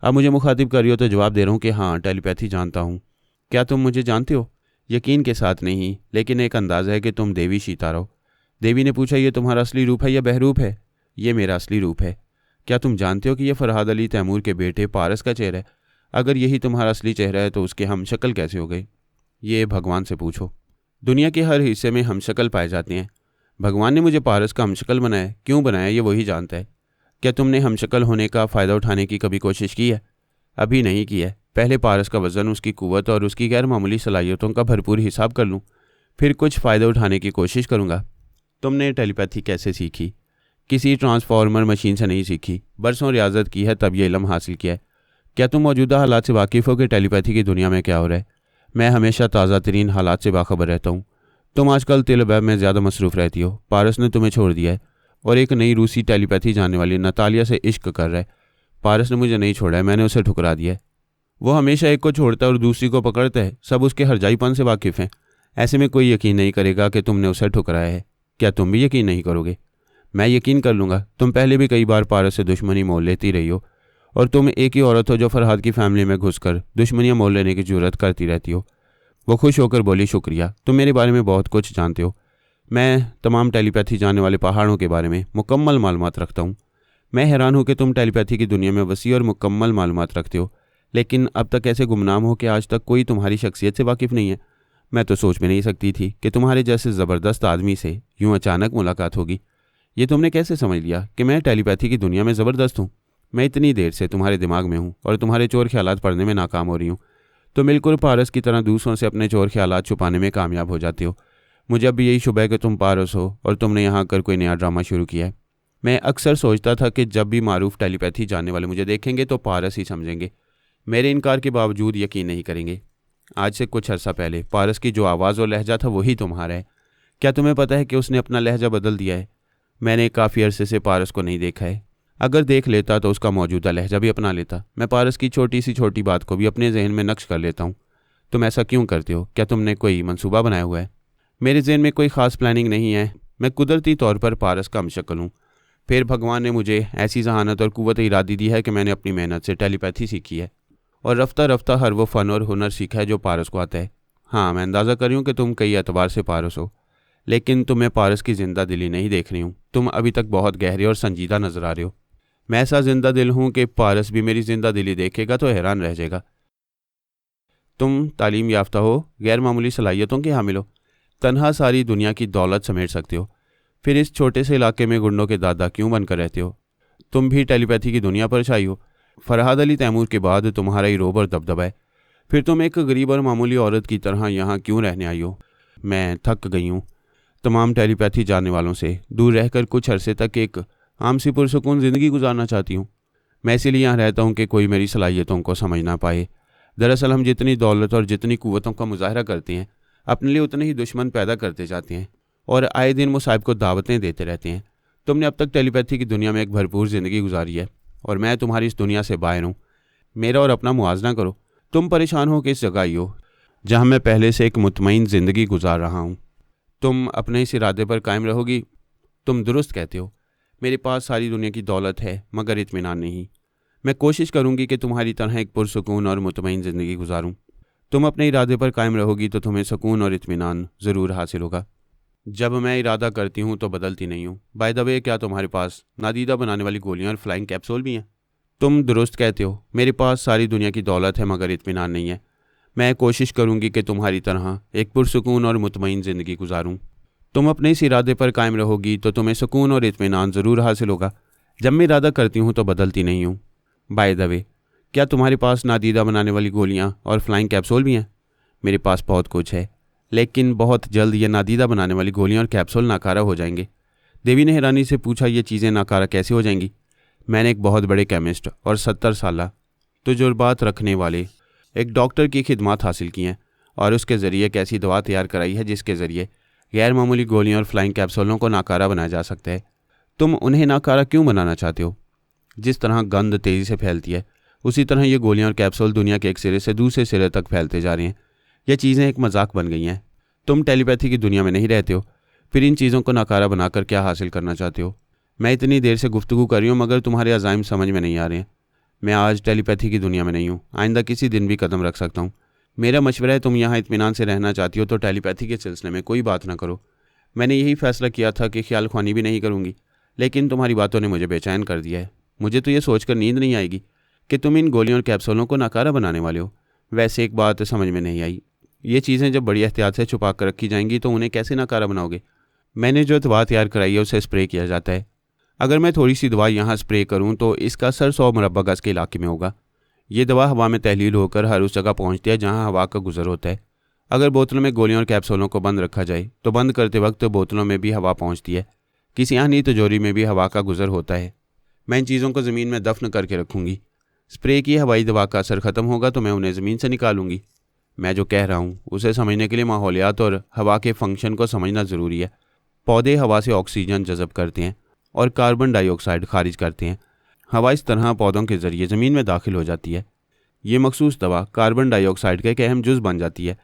अब मुझे मुखातिब कर रही हो तो जवाब दे रहा हूँ कि हाँ, टेलीपैथी जानता हूँ। क्या तुम मुझे जानते हो? यकीन के साथ नहीं, लेकिन एक अंदाज़ा है कि तुम देवी सीतारा हो। देवी ने पूछा, ये तुम्हारा असली रूप है या बहरूप है? ये मेरा असली रूप है। क्या तुम जानते हो कि यह फरहाद अली तैमूर के बेटे पारस का चेहरा है? अगर यही तुम्हारा असली चेहरा है तो उसके हम शक्ल कैसे हो गए? ये भगवान से पूछो। दुनिया के हर हिस्से में हम शक्ल पाए जाते हैं। भगवान ने मुझे पारस का हम शक्ल बनाया, क्यों बनाया ये वही जानता है। क्या तुमने हम शक्ल होने का फ़ायदा उठाने की कभी कोशिश की है? अभी नहीं की है। पहले पारस का वज़न, उसकी कुव्वत और उसकी गैर मामूली सलाहियतों का भरपूर हिसाब कर लूँ, फिर कुछ फ़ायदा उठाने की कोशिश करूँगा। तुमने टेलीपैथी कैसे सीखी? किसी ट्रांसफार्मर मशीन से नहीं सीखी, बरसों रियाजत की है तब ये इल्म हासिल किया है। क्या तुम मौजूदा हालात से वाकिफ़ हो कि टेलीपैथी की दुनिया में क्या हो रहा है? मैं हमेशा ताज़ा तरीन हालात से बाखबर रहता हूँ। तुम आजकल तिल वेब में ज़्यादा मसरूफ़ रहती हो। पारस ने तुम्हें छोड़ दिया है और एक नई रूसी टेलीपैथी जानने वाली नतालिया से इश्क कर रहा है। पारस ने मुझे नहीं छोड़ा है, मैंने उसे ठुकरा दिया है। वो हमेशा एक को छोड़ता है और दूसरी को पकड़ता है। सब उसके हरजाईपन से वाकिफ़ हैं। ऐसे में कोई यकीन नहीं करेगा कि तुमने उसे ठुकराया है। क्या तुम भी यकीन नहीं करोगे? मैं यकीन कर लूँगा। तुम पहले भी कई बार पारस से दुश्मनी मोल लेती रही हो और तुम एक ही औरत हो जो फरहाद की फैमिली में घुसकर दुश्मनियाँ मोल लेने की जरूरत करती रहती हो। वो खुश होकर बोली, शुक्रिया, तुम मेरे बारे में बहुत कुछ जानते हो। मैं तमाम टेलीपैथी जानने वाले पहाड़ों के बारे में मुकम्मल मालूमात रखता हूँ। मैं हैरान हूँ कि तुम टेलीपैथी की दुनिया में वसी और मुकम्मल मालूमात रखते हो, लेकिन अब तक ऐसे गुमनाम हो कि आज तक कोई तुम्हारी शख्सियत से वाकिफ़ नहीं है। मैं तो सोच भी नहीं सकती थी कि तुम्हारे जैसे ज़बरदस्त आदमी से यूँ अचानक मुलाकात होगी। ये तुमने कैसे समझ लिया कि मैं टेलीपैथी की दुनिया में ज़बरदस्त हूँ? मैं इतनी देर से तुम्हारे दिमाग में हूँ और तुम्हारे चोर ख्यालात पढ़ने में नाकाम हो रही हूँ। तो बिल्कुल पारस की तरह दूसरों से अपने चोर ख्यालात छुपाने में कामयाब हो जाते हो। मुझे अब भी यही शुबह है कि तुम पारस हो और तुमने यहाँ आकर कोई नया ड्रामा शुरू किया है। मैं अक्सर सोचता था कि जब भी मारूफ टेलीपैथी जानने वाले मुझे देखेंगे तो पारस ही समझेंगे, मेरे इनकार के बावजूद यकीन नहीं करेंगे। आज से कुछ अर्सा पहले पारस की जो आवाज़ और लहजा था वही तुम्हारा है। क्या तुम्हें पता है कि उसने अपना लहजा बदल दिया है? मैंने काफ़ी अरसे से पारस को नहीं देखा है। अगर देख लेता तो उसका मौजूदा लहजा भी अपना लेता। मैं पारस की छोटी सी छोटी बात को भी अपने जहन में नक्श कर लेता हूँ। तुम ऐसा क्यों करते हो? क्या तुमने कोई मंसूबा बनाया हुआ है? मेरे जहन में कोई ख़ास प्लानिंग नहीं है। मैं कुदरती तौर पर पारस का हमशक्ल हूँ। फिर भगवान ने मुझे ऐसी जहानत और कुव्वत इरादी दी है कि मैंने अपनी मेहनत से टेलीपैथी सीखी है और रफ्ता रफ्ता हर वो फ़न और हुनर सीखा है जो पारस को आता है। हाँ, मैं अंदाज़ा कर रही हूँ कि तुम कई एतबार से पारस हो, लेकिन तुम्हें पारस की जिंदा दिली नहीं देख रही हूँ। तुम अभी तक बहुत गहरे और संजीदा नजर आ रहे हो। मैं ऐसा जिंदा दिल हूँ कि पारस भी मेरी जिंदा दिली देखेगा तो हैरान रह जाएगा। तुम तालीम याफ्ता हो, गैर मामूली सलाहियतों के हामिल हो, तन्हा सारी दुनिया की दौलत समेट सकते हो, फिर इस छोटे से इलाके में गुंडों के दादा क्यों बनकर रहते हो? तुम भी टेलीपैथी की दुनिया पर छाई हो। फरहाद अली तैमूर के बाद तुम्हारा ही रोब और दबदबा है, फिर तुम एक गरीब और मामूली औरत की तरह यहाँ क्यों रहने आई हो? मैं थक गई हूँ तमाम टेलीपैथी जानने वालों से दूर रहकर कुछ अरसे तक एक आम सी पुरसुकून ज़िंदगी गुजारना चाहती हूँ। मैं इसीलिए यहाँ रहता हूँ कि कोई मेरी सलाहियतों को समझ ना पाए। दरअसल हम जितनी दौलत और जितनी कुव्वतों का मुजाहरा करते हैं, अपने लिए उतने ही दुश्मन पैदा करते जाते हैं और आए दिन मुसाहिब को दावतें देते रहते हैं। तुमने अब तक टेलीपैथी की दुनिया में एक भरपूर ज़िंदगी गुजारी है और मैं तुम्हारी इस दुनिया से बाहर हूँ। मेरा और अपना मुआवजा करो। तुम परेशान हो कि इस जगह ही हो जहाँ मैं पहले से एक मुतमईन ज़िंदगी गुजार रहा हूँ। तुम अपने इस इरादे पर कायम रहोगी। तुम दुरुस्त कहते हो, मेरे पास सारी दुनिया की दौलत है मगर इत्मीनान नहीं। मैं कोशिश करूंगी कि तुम्हारी तरह एक पुरसुकून और मुतमईन ज़िंदगी गुजारूं। तुम अपने इरादे पर कायम रहोगी तो तुम्हें सुकून और इत्मीनान ज़रूर हासिल होगा। जब मैं इरादा करती हूँ तो बदलती नहीं हूँ। बाय द वे, क्या तुम्हारे पास नादीदा बनाने वाली गोलियाँ और फ्लाइंग कैप्सूल भी हैं? तुम दुरुस्त कहते हो, मेरे पास सारी दुनिया की दौलत है मगर इत्मीनान नहीं है। मैं कोशिश करूंगी कि तुम्हारी तरह एक पुरसुकून और मुतमईन ज़िंदगी गुजारूं। तुम अपने इस इरादे पर कायम रहोगी तो तुम्हें सुकून और इत्मीनान ज़रूर हासिल होगा। जब मैं इरादा करती हूँ तो बदलती नहीं हूँ। बाय द वे, क्या तुम्हारे पास नादीदा बनाने वाली गोलियाँ और फ्लाइंग कैप्सूल भी हैं? मेरे पास बहुत कुछ है, लेकिन बहुत जल्द ये नादीदा बनाने वाली गोलियाँ और कैप्सूल नाकारा हो जाएंगे। देवी ने हैरानी से पूछा, ये चीज़ें नाकारा कैसे हो जाएंगी? मैंने एक बहुत बड़े केमिस्ट और 70 साल तजुर्बात रखने वाले एक डॉक्टर की खिदमत हासिल की हैं और उसके ज़रिए एक ऐसी दवा तैयार कराई है जिसके ज़रिए गैर मामूली गोलियों और फ्लाइंग कैप्सूलों को नाकारा बनाया जा सकता है। तुम उन्हें नाकारा क्यों बनाना चाहते हो? जिस तरह गंद तेज़ी से फैलती है, उसी तरह ये गोलियां और कैप्सूल दुनिया के एक सिरे से दूसरे सिरे तक फैलते जा रहे हैं। ये चीज़ें एक मजाक बन गई हैं। तुम टेलीपैथी की दुनिया में नहीं रहते हो, फिर इन चीज़ों को नाकारा बनाकर क्या हासिल करना चाहते हो? मैं इतनी देर से गुफ्तगू कर रही हूँ मगर तुम्हारे अज़ाइम समझ में नहीं आ रहे हैं। मैं आज टेलीपैथी की दुनिया में नहीं हूँ, आइंदा किसी दिन भी कदम रख सकता हूँ। मेरा मशवरा है, तुम यहाँ इत्मीनान से रहना चाहती हो तो टेलीपैथी के सिलसिले में कोई बात ना करो। मैंने यही फैसला किया था कि ख्याल ख्वानी भी नहीं करूँगी, लेकिन तुम्हारी बातों ने मुझे बेचैन कर दिया है। मुझे तो ये सोचकर नींद नहीं आएगी कि तुम इन गोलियों और कैप्सूलों को नाकारा बनाने वाले हो। वैसे एक बात समझ में नहीं आई, ये चीज़ें जब बड़ी एहतियात से छुपा कर रखी जाएंगी तो उन्हें कैसे नाकारा बनाओगे? मैंने जो दवा तैयार कराई है उसे स्प्रे किया जाता है। अगर मैं थोड़ी सी दवा यहाँ स्प्रे करूँ तो इसका असर 100 मुरब्बा गज के इलाके में होगा। ये दवा हवा में तहलील होकर हर उस जगह पहुँचती है जहाँ हवा का गुजर होता है। अगर बोतलों में गोलियों और कैप्सूलों को बंद रखा जाए तो बंद करते वक्त बोतलों में भी हवा पहुँचती है। किसी आनी तिजोरी में भी हवा का गुजर होता है। मैं इन चीज़ों को ज़मीन में दफन करके रखूँगी। स्प्रे की हवाई दवा का असर ख़त्म होगा तो मैं उन्हें ज़मीन से निकालूंगी। मैं जो कह रहा हूँ उसे समझने के लिए माहौलियात और हवा के फंक्शन को समझना ज़रूरी है। पौधे हवा से ऑक्सीजन जज़ब करते हैं और कार्बन डाइऑक्साइड खारिज करते हैं। हवा इस तरह पौधों के ज़रिए ज़मीन में दाखिल हो जाती है। ये मखसूस दवा कार्बन डाइऑक्साइड का एक अहम जुज़ बन जाती है।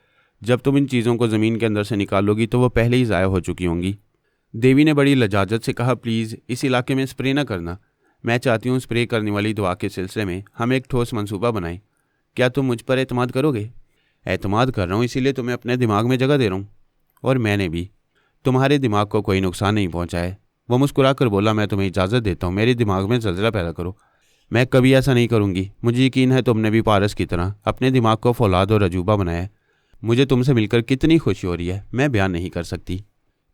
जब तुम इन चीज़ों को ज़मीन के अंदर से निकालोगी तो वो पहले ही ज़ाया हो चुकी होंगी। देवी ने बड़ी लजाजत से कहा, प्लीज़ इस इलाके में स्प्रे ना करना। मैं चाहती हूँ स्प्रे करने वाली दवा के सिलसिले में हम एक ठोस मंसूबा बनाएं। क्या तुम मुझ पर एतमाद करोगे? एतमाद कर रहा हूँ, इसीलिए तुम्हें अपने दिमाग में जगह दे रहा हूँ। और मैंने भी तुम्हारे दिमाग को कोई नुकसान नहीं पहुँचा है। वो मुस्कुरा कर बोला, मैं तुम्हें इजाज़त देता हूँ, मेरे दिमाग में ज़लज़ला पैदा करो। मैं कभी ऐसा नहीं करूँगी। मुझे यकीन है तुमने भी पारस की तरह अपने दिमाग को फौलाद और अजूबा बनाया है। मुझे तुमसे मिलकर कितनी खुशी हो रही है मैं बयान नहीं कर सकती।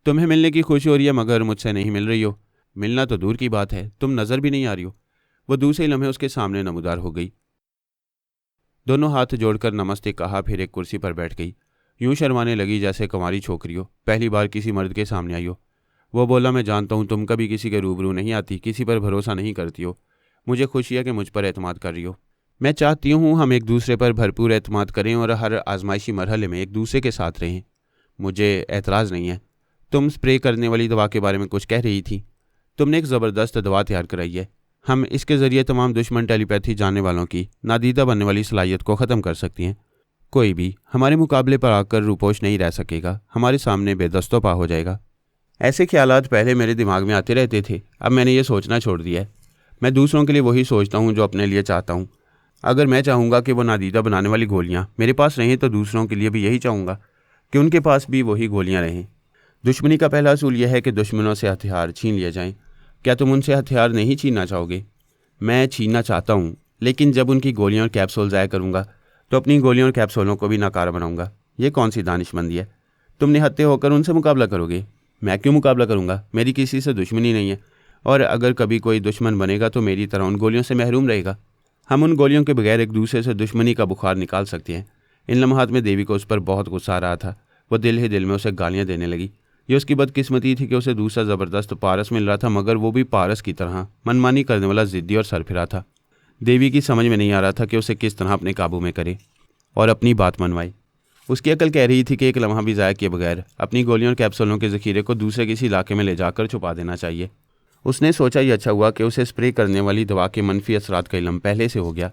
तुम्हें मिलने की खुशी हो रही है मगर मुझसे नहीं मिल रही हो। मिलना तो दूर की बात है, तुम नज़र भी नहीं आ रही हो। वो दूसरे लम्हे उसके सामने नमूदार हो गई। दोनों हाथ जोड़कर नमस्ते कहा, फिर एक कुर्सी पर बैठ गई। यूं शर्माने लगी जैसे कुंवारी छोकरी हो, पहली बार किसी मर्द के सामने आई हो। वो बोला, मैं जानता हूँ तुम कभी किसी के रूबरू नहीं आती, किसी पर भरोसा नहीं करती हो। मुझे खुशी है कि मुझ पर एतमाद कर रही हो। मैं चाहती हूँ हम एक दूसरे पर भरपूर एतमाद करें और हर आजमाइशी मरहले में एक दूसरे के साथ रहें। मुझे एतराज़ नहीं है। तुम स्प्रे करने वाली दवा के बारे में कुछ कह रही थी। तुमने एक ज़बरदस्त दवा तैयार कराई है। हम इसके ज़रिए तमाम दुश्मन टेलीपैथी जानने वालों की नादीदा बनने वाली सलाहियत को ख़त्म कर सकती हैं। कोई भी हमारे मुकाबले पर आकर रूपोश नहीं रह सकेगा, हमारे सामने बेदस्तों पा हो जाएगा। ऐसे ख्यालात पहले मेरे दिमाग में आते रहते थे, अब मैंने ये सोचना छोड़ दिया है। मैं दूसरों के लिए वही सोचता हूँ जो अपने लिए चाहता हूँ। अगर मैं चाहूँगा कि वो नादीदा बनाने वाली गोलियाँ मेरे पास रहें तो दूसरों के लिए भी यही चाहूँगा कि उनके पास भी वही गोलियाँ रहें। दुश्मनी का पहला असूल यह है कि दुश्मनों से हथियार छीन लिए जाएं। क्या तुम उनसे हथियार नहीं छीनना चाहोगे? मैं छीनना चाहता हूँ, लेकिन जब उनकी गोलियाँ और कैप्सूल ज़ाया करूँगा तो अपनी गोलियों और कैप्सूलों को भी नाकारा बनाऊँगा। ये कौन सी दानिशमंदी है? तुम निहत्थे होकर उनसे मुकाबला करोगे। मैं क्यों मुकाबला करूँगा? मेरी किसी से दुश्मनी नहीं है, और अगर कभी कोई दुश्मन बनेगा तो मेरी तरह उन गोलियों से महरूम रहेगा। हम उन गोलियों के बगैर एक दूसरे से दुश्मनी का बुखार निकाल सकते हैं। इन लम्हात में देवी को उस पर बहुत गुस्सा आ रहा था। वो दिल ही दिल में उसे गालियाँ देने लगी। ये उसकी बदकिस्मती थी कि उसे दूसरा ज़बरदस्त पारस मिल रहा था, मगर वो भी पारस की तरह मनमानी करने वाला ज़िद्दी और सरफिरा था। देवी की समझ में नहीं आ रहा था कि उसे किस तरह अपने काबू में करे और अपनी बात मनवाए। उसकी अकल कह रही थी कि एक लम्हा भी ज़ाया किए बगैर अपनी गोलियों और कैप्सूलों के ज़ख़ीरे को दूसरे किसी इलाके में ले जाकर छुपा देना चाहिए। उसने सोचा ये अच्छा हुआ कि उसे स्प्रे करने वाली दवा के मनफी असरात का इल्म पहले से हो गया।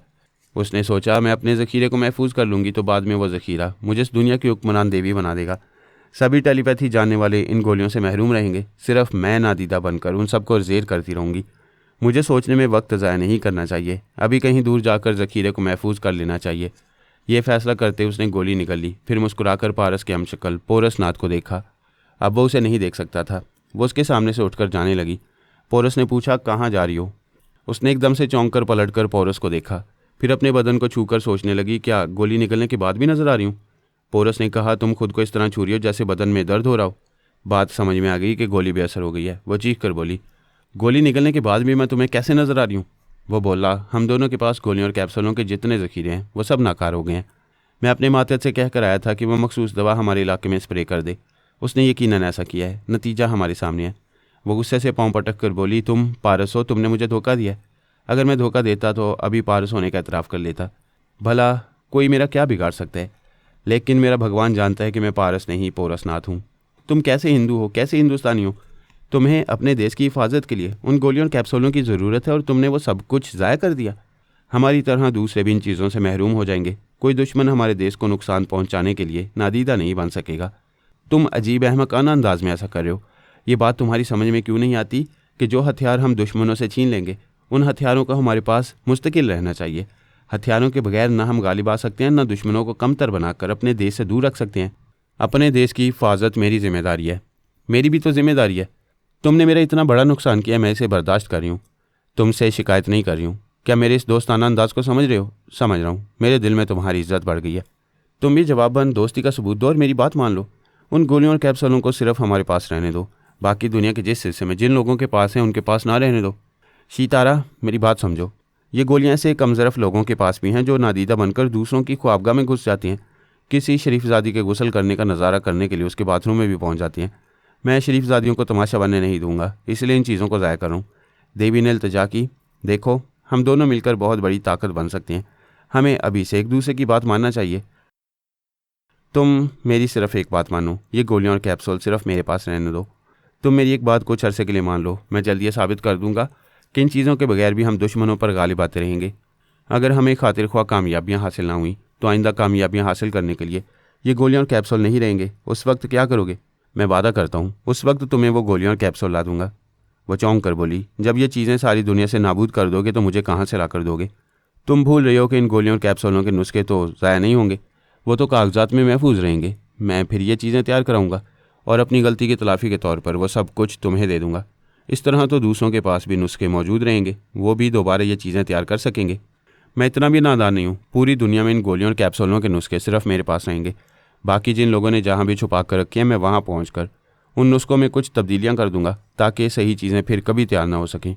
उसने सोचा मैं अपने ज़ख़ीरे को महफूज कर लूँगी तो बाद में वो ज़ख़ीरा मुझे इस दुनिया की हुक्मरान देवी बना देगा। सभी टेलीपैथी जानने वाले इन गोलियों से महरूम रहेंगे। सिर्फ मैं नादीदा बनकर उन सबको ज़ेर करती रहूँगी। मुझे सोचने में वक्त ज़ाया नहीं करना चाहिए। अभी कहीं दूर जाकर ज़ख़ीरे को महफूज कर लेना चाहिए। यह फैसला करते उसने गोली निकल ली। फिर मुस्कुराकर पारस के हमशक्ल पोरसनाथ को देखा। अब वो उसे नहीं देख सकता था। वो उसके सामने से उठकर जाने लगी। पोरस ने पूछा, कहाँ जा रही हो? उसने एकदम से चौंक कर पलट कर पोरस को देखा। फिर अपने बदन को छूकर सोचने लगी, क्या गोली निकलने के बाद भी नजर आ रही हूँ? पोरस ने कहा, तुम खुद को इस तरह छू रही हो जैसे बदन में दर्द हो रहा हो। बात समझ में आ गई कि गोली बेअसर हो गई है। वो चीख कर बोली, गोली निकलने के बाद भी मैं तुम्हें कैसे नजर आ रही हूँ? वो बोला, हम दोनों के पास गोलियों और कैप्सूलों के जितने ज़ख़ीरे हैं वो सब नाकार हो गए हैं। मैं अपने मातहत से कह कर आया था कि वह मखसूस दवा हमारे इलाके में स्प्रे कर दे। उसने यकीनन ऐसा किया है। नतीजा हमारे सामने है। वो गुस्से से पाँव पटक कर बोली, तुम पारस हो, तुमने मुझे धोखा दिया। अगर मैं धोखा देता तो अभी पारस होने का एतराफ़ कर लेता। भला कोई मेरा क्या बिगाड़ सकता है? लेकिन मेरा भगवान जानता है कि मैं पारस नहीं पोरसनाथ हूँ। तुम कैसे हिंदू हो, कैसे हिंदुस्तानी हो? तुम्हें अपने देश की हिफाजत के लिए उन गोलियों और कैप्सूलों की ज़रूरत है और तुमने वो सब कुछ ज़ाया कर दिया। हमारी तरह दूसरे भी इन चीज़ों से महरूम हो जाएंगे। कोई दुश्मन हमारे देश को नुकसान पहुँचाने के लिए नादीदा नहीं बन सकेगा। तुम अजीब अहमकाना अंदाज में ऐसा कर रहे हो। ये बात तुम्हारी समझ में क्यों नहीं आती कि जो हथियार हम दुश्मनों से छीन लेंगे उन हथियारों को हमारे पास मुस्तकिल रहना चाहिए। हथियारों के बगैर ना हम गालिब आ सकते हैं, ना दुश्मनों को कमतर बनाकर अपने देश से दूर रख सकते हैं। अपने देश की हिफाजत मेरी जिम्मेदारी है। मेरी भी तो जिम्मेदारी है। तुमने मेरा इतना बड़ा नुकसान किया, मैं इसे बर्दाश्त कर रही हूँ। तुमसे शिकायत नहीं कर रही हूँ। क्या मेरे इस दोस्ताना अंदाज को समझ रहे हो? समझ रहा हूँ। मेरे दिल में तुम्हारी इज्जत बढ़ गई है। तुम भी जवाबन दोस्ती का सबूत दो और मेरी बात मान लो। उन गोलियों और कैप्सूलों को सिर्फ हमारे पास रहने दो। बाकी दुनिया के जिस हिस्से में जिन लोगों के पास हैं उनके पास ना रहने दो। शीतारा, मेरी बात समझो। ये गोलियां ऐसे कमज़रफ़ लोगों के पास भी हैं जो नादीदा बनकर दूसरों की ख्वाबगाह में घुस जाती हैं। किसी शरीफजादी के गुस्ल करने का नज़ारा करने के लिए उसके बाथरूम में भी पहुंच जाती हैं। मैं शरीफजादियों को तमाशा बनने नहीं दूंगा, इसलिए इन चीज़ों को ज़ाया कर रहा हूँ। देवी ने इल्तिजा की, देखो हम दोनों मिलकर बहुत बड़ी ताकत बन सकते हैं। हमें अभी से एक दूसरे की बात मानना चाहिए। तुम मेरी सिर्फ एक बात मानो, ये गोलियां और कैप्सूल सिर्फ मेरे पास रहने दो। तुम मेरी एक बात कुछ अरसे के लिए मान लो। मैं जल्दी ये साबित कर दूंगा कि इन चीज़ों के बगैर भी हम दुश्मनों पर गालिब आते रहेंगे। अगर हमें खातिर ख्वाह कामयाबियाँ हासिल ना हुई तो आइंदा कामयाबियाँ हासिल करने के लिए ये गोलियां और कैप्सूल नहीं रहेंगे। उस वक्त क्या करोगे? मैं वादा करता हूँ उस वक्त तुम्हें वो गोलियां और कैप्सूल ला दूंगा। वो चौंक कर बोली, जब ये चीज़ें सारी दुनिया से नाबूद कर दोगे तो मुझे कहाँ से ला कर दोगे? तुम भूल रही हो कि इन गोलियों और कैप्सूलों के नुस्खे तो ज़ाया नहीं होंगे, वो तो कागजात में महफूज रहेंगे। मैं फिर ये चीज़ें तैयार कराऊंगा और अपनी गलती की तलाफ़ी के तौर पर वो सब कुछ तुम्हें दे दूंगा। इस तरह तो दूसरों के पास भी नुस्खे मौजूद रहेंगे, वो भी दोबारा ये चीज़ें तैयार कर सकेंगे। मैं इतना भी नादान नहीं हूँ। पूरी दुनिया में इन गोलियों और कैप्सूलों के नुस्खे सिर्फ मेरे पास रहेंगे। बाकी जिन लोगों ने जहाँ भी छुपा कर रखी है, मैं वहाँ पहुँच कर उन नुस्खों में कुछ तब्दीलियाँ कर दूंगा ताकि सही चीज़ें फिर कभी तैयार ना हो सकें।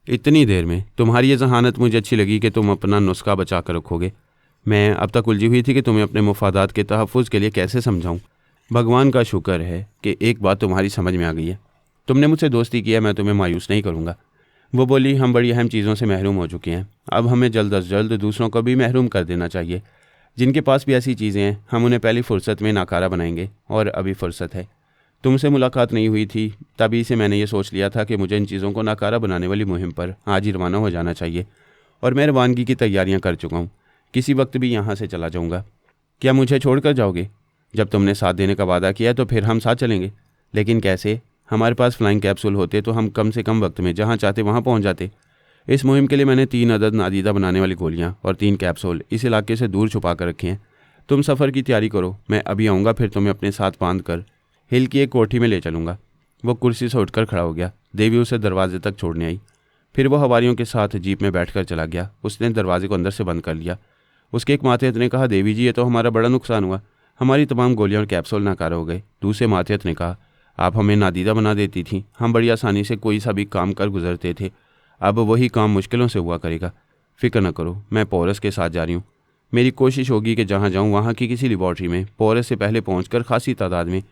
इतनी देर में तुम्हारी ये जहानत मुझे अच्छी लगी कि तुम अपना नुस्खा बचा कर रखोगे। मैं अब तक उलझी हुई थी कि तुम्हें अपने मुफादात के तहफ़्फ़ुज़ के लिए कैसे समझाऊँ। भगवान का शुक्र है कि एक बात तुम्हारी समझ में आ गई है। तुमने मुझसे दोस्ती की है, मैं तुम्हें मायूस नहीं करूँगा। वो बोली, हम बड़ी अहम चीज़ों से महरूम हो चुके हैं। अब हमें जल्द अज जल्द दूसरों को भी महरूम कर देना चाहिए। जिनके पास भी ऐसी चीज़ें हैं हम उन्हें पहली फ़ुर्सत में नाकारा बनाएंगे, और अभी फ़ुर्सत है। तुमसे मुलाकात नहीं हुई थी तभी से मैंने ये सोच लिया था कि मुझे इन चीज़ों को नाकारा बनाने वाली मुहिम पर आज ही रवाना हो जाना चाहिए, और मैं रवानगी की तैयारियां कर चुका हूँ। किसी वक्त भी यहाँ से चला जाऊँगा। क्या मुझे छोड़ कर जाओगे? जब तुमने साथ देने का वादा किया तो फिर हम साथ चलेंगे। लेकिन कैसे? हमारे पास फ्लाइंग कैप्सूल होते तो हम कम से कम वक्त में जहाँ चाहते वहाँ पहुँच जाते। इस मुहिम के लिए मैंने 3 अदद नादीदा बनाने वाली गोलियाँ और 3 कैप्सूल इस इलाके से दूर छुपा कर रखे हैं। तुम सफ़र की तैयारी करो, मैं अभी आऊँगा, फिर तुम्हें अपने साथ बांध कर हिल की एक कोठी में ले चलूँगा। वो कुर्सी से उठकर खड़ा हो गया। देवी उसे दरवाजे तक छोड़ने आई। फिर वो हवारियों के साथ जीप में बैठकर चला गया। उसने दरवाजे को अंदर से बंद कर लिया। उसके एक मातहत ने कहा, देवी जी, ये तो हमारा बड़ा नुकसान हुआ, हमारी तमाम गोलियां और कैप्सूल नाकार हो गए। दूसरे मातहत ने कहा, आप हमें नादीदा बना देती थीं, हम बड़ी आसानी से कोई सा भी काम कर गुजरते थे, अब वही काम मुश्किलों से हुआ करेगा। फिक्र न करो, मैं पोरस के साथ जा रही हूँ। मेरी कोशिश होगी कि जहाँ जाऊँ वहाँ की किसी लेबॉर्ट्री में पोरस से पहले पहुँच खासी तादाद में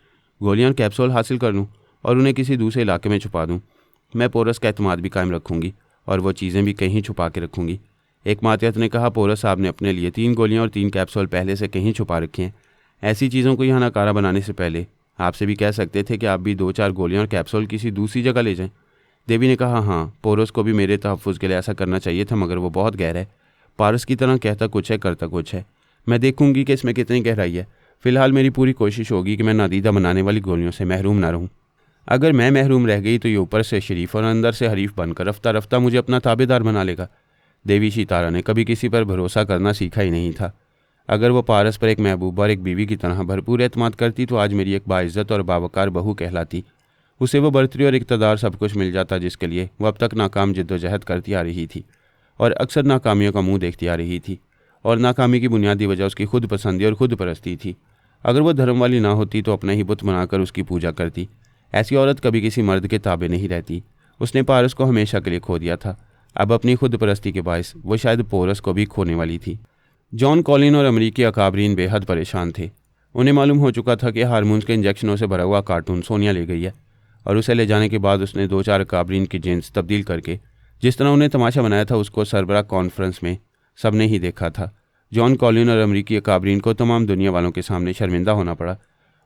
गोलियाँ और कैप्सूल हासिल कर लूँ और उन्हें किसी दूसरे इलाके में छुपा दूँ। मैं पोरस का एतमाद भी कायम रखूँगी और वो चीज़ें भी कहीं छुपा के रखूँगी। एक मातहत ने कहा, पोरस साहब ने अपने लिए 3 गोलियाँ और 3 कैप्सूल पहले से कहीं छुपा रखे हैं। ऐसी चीज़ों को यहाँ नाकारा बनाने से पहले आपसे भी कह सकते थे कि आप भी 2-4 गोलियाँ और कैप्सूल किसी दूसरी जगह ले जाएं। देवी ने कहा, हाँ, पोरस को भी मेरे तहफ़्फ़ुज़ के लिए ऐसा करना चाहिए था, मगर वो बहुत गहरा है। पारस की तरह कहता कुछ है, करता कुछ है। मैं देखूंगी कि इसमें कितनी गहराई है। फ़िलहाल मेरी पूरी कोशिश होगी कि मैं नादीदा बनाने वाली गोलियों से महरूम ना रहूं। अगर मैं महरूम रह गई तो ये ऊपर से शरीफ और अंदर से हरीफ बनकर रफ्ता रफ्ता मुझे अपना ताबेदार बना लेगा। देवी सितारा ने कभी किसी पर भरोसा करना सीखा ही नहीं था। अगर वो पारस पर एक महबूबा और एक बीवी की तरह भरपूर एतमाद करती तो आज मेरी एक बाइज़्ज़त और बावकार बहू कहलाती। उसे वो बर्तरी और इक़्तिदार सब कुछ मिल जाता जिसके लिए वो अब तक नाकाम जिद्दोजहद करती आ रही थी और अक्सर नाकामियों का मुंह देखती आ रही थी। और नाकामी की बुनियादी वजह उसकी खुद पसंदी और खुद परस्ती थी। अगर वो धर्म वाली ना होती तो अपना ही बुत बनाकर उसकी पूजा करती। ऐसी औरत कभी किसी मर्द के ताबे नहीं रहती। उसने पारस को हमेशा के लिए खो दिया था। अब अपनी खुद परस्ती के बायस वो शायद पोरस को भी खोने वाली थी। जॉन कॉलिन और अमरीकी अकाबरीन बेहद परेशान थे। उन्हें मालूम हो चुका था कि हार्मोन्स के इंजेक्शनों से भरा हुआ कार्टून सोनिया ले गई है और उसे ले जाने के बाद उसने 2-4 अकाबरीन की जीन्स तब्दील करके जिस तरह उन्हें तमाशा बनाया था उसको सरबराह कॉन्फ्रेंस में सब ने ही देखा था। जॉन कॉलिन और अमरीकी अकाबरीन को तमाम दुनिया वालों के सामने शर्मिंदा होना पड़ा।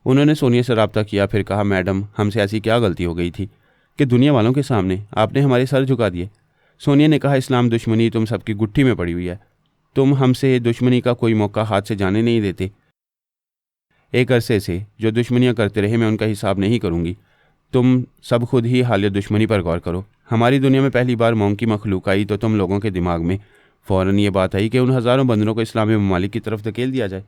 उन्होंने सोनिया से रब्ता किया, फिर कहा, मैडम, हमसे ऐसी क्या गलती हो गई थी कि दुनिया वालों के सामने आपने हमारे सर झुका दिए। सोनिया ने कहा, इस्लाम दुश्मनी तुम सबकी गुट्ठी में पड़ी हुई है। तुम हमसे दुश्मनी का कोई मौका हाथ से जाने नहीं देते। एक अरसे से जो दुश्मनियाँ करते रहे मैं उनका हिसाब नहीं करूँगी। तुम सब खुद ही हालिया दुश्मनी पर गौर करो। हमारी दुनिया में पहली बार मौम की मखलूक आई तो तुम लोगों के दिमाग में फ़ौरन ये बात आई कि उन हज़ारों बंदरों को इस्लामी ममालिक की तरफ धकेल दिया जाए।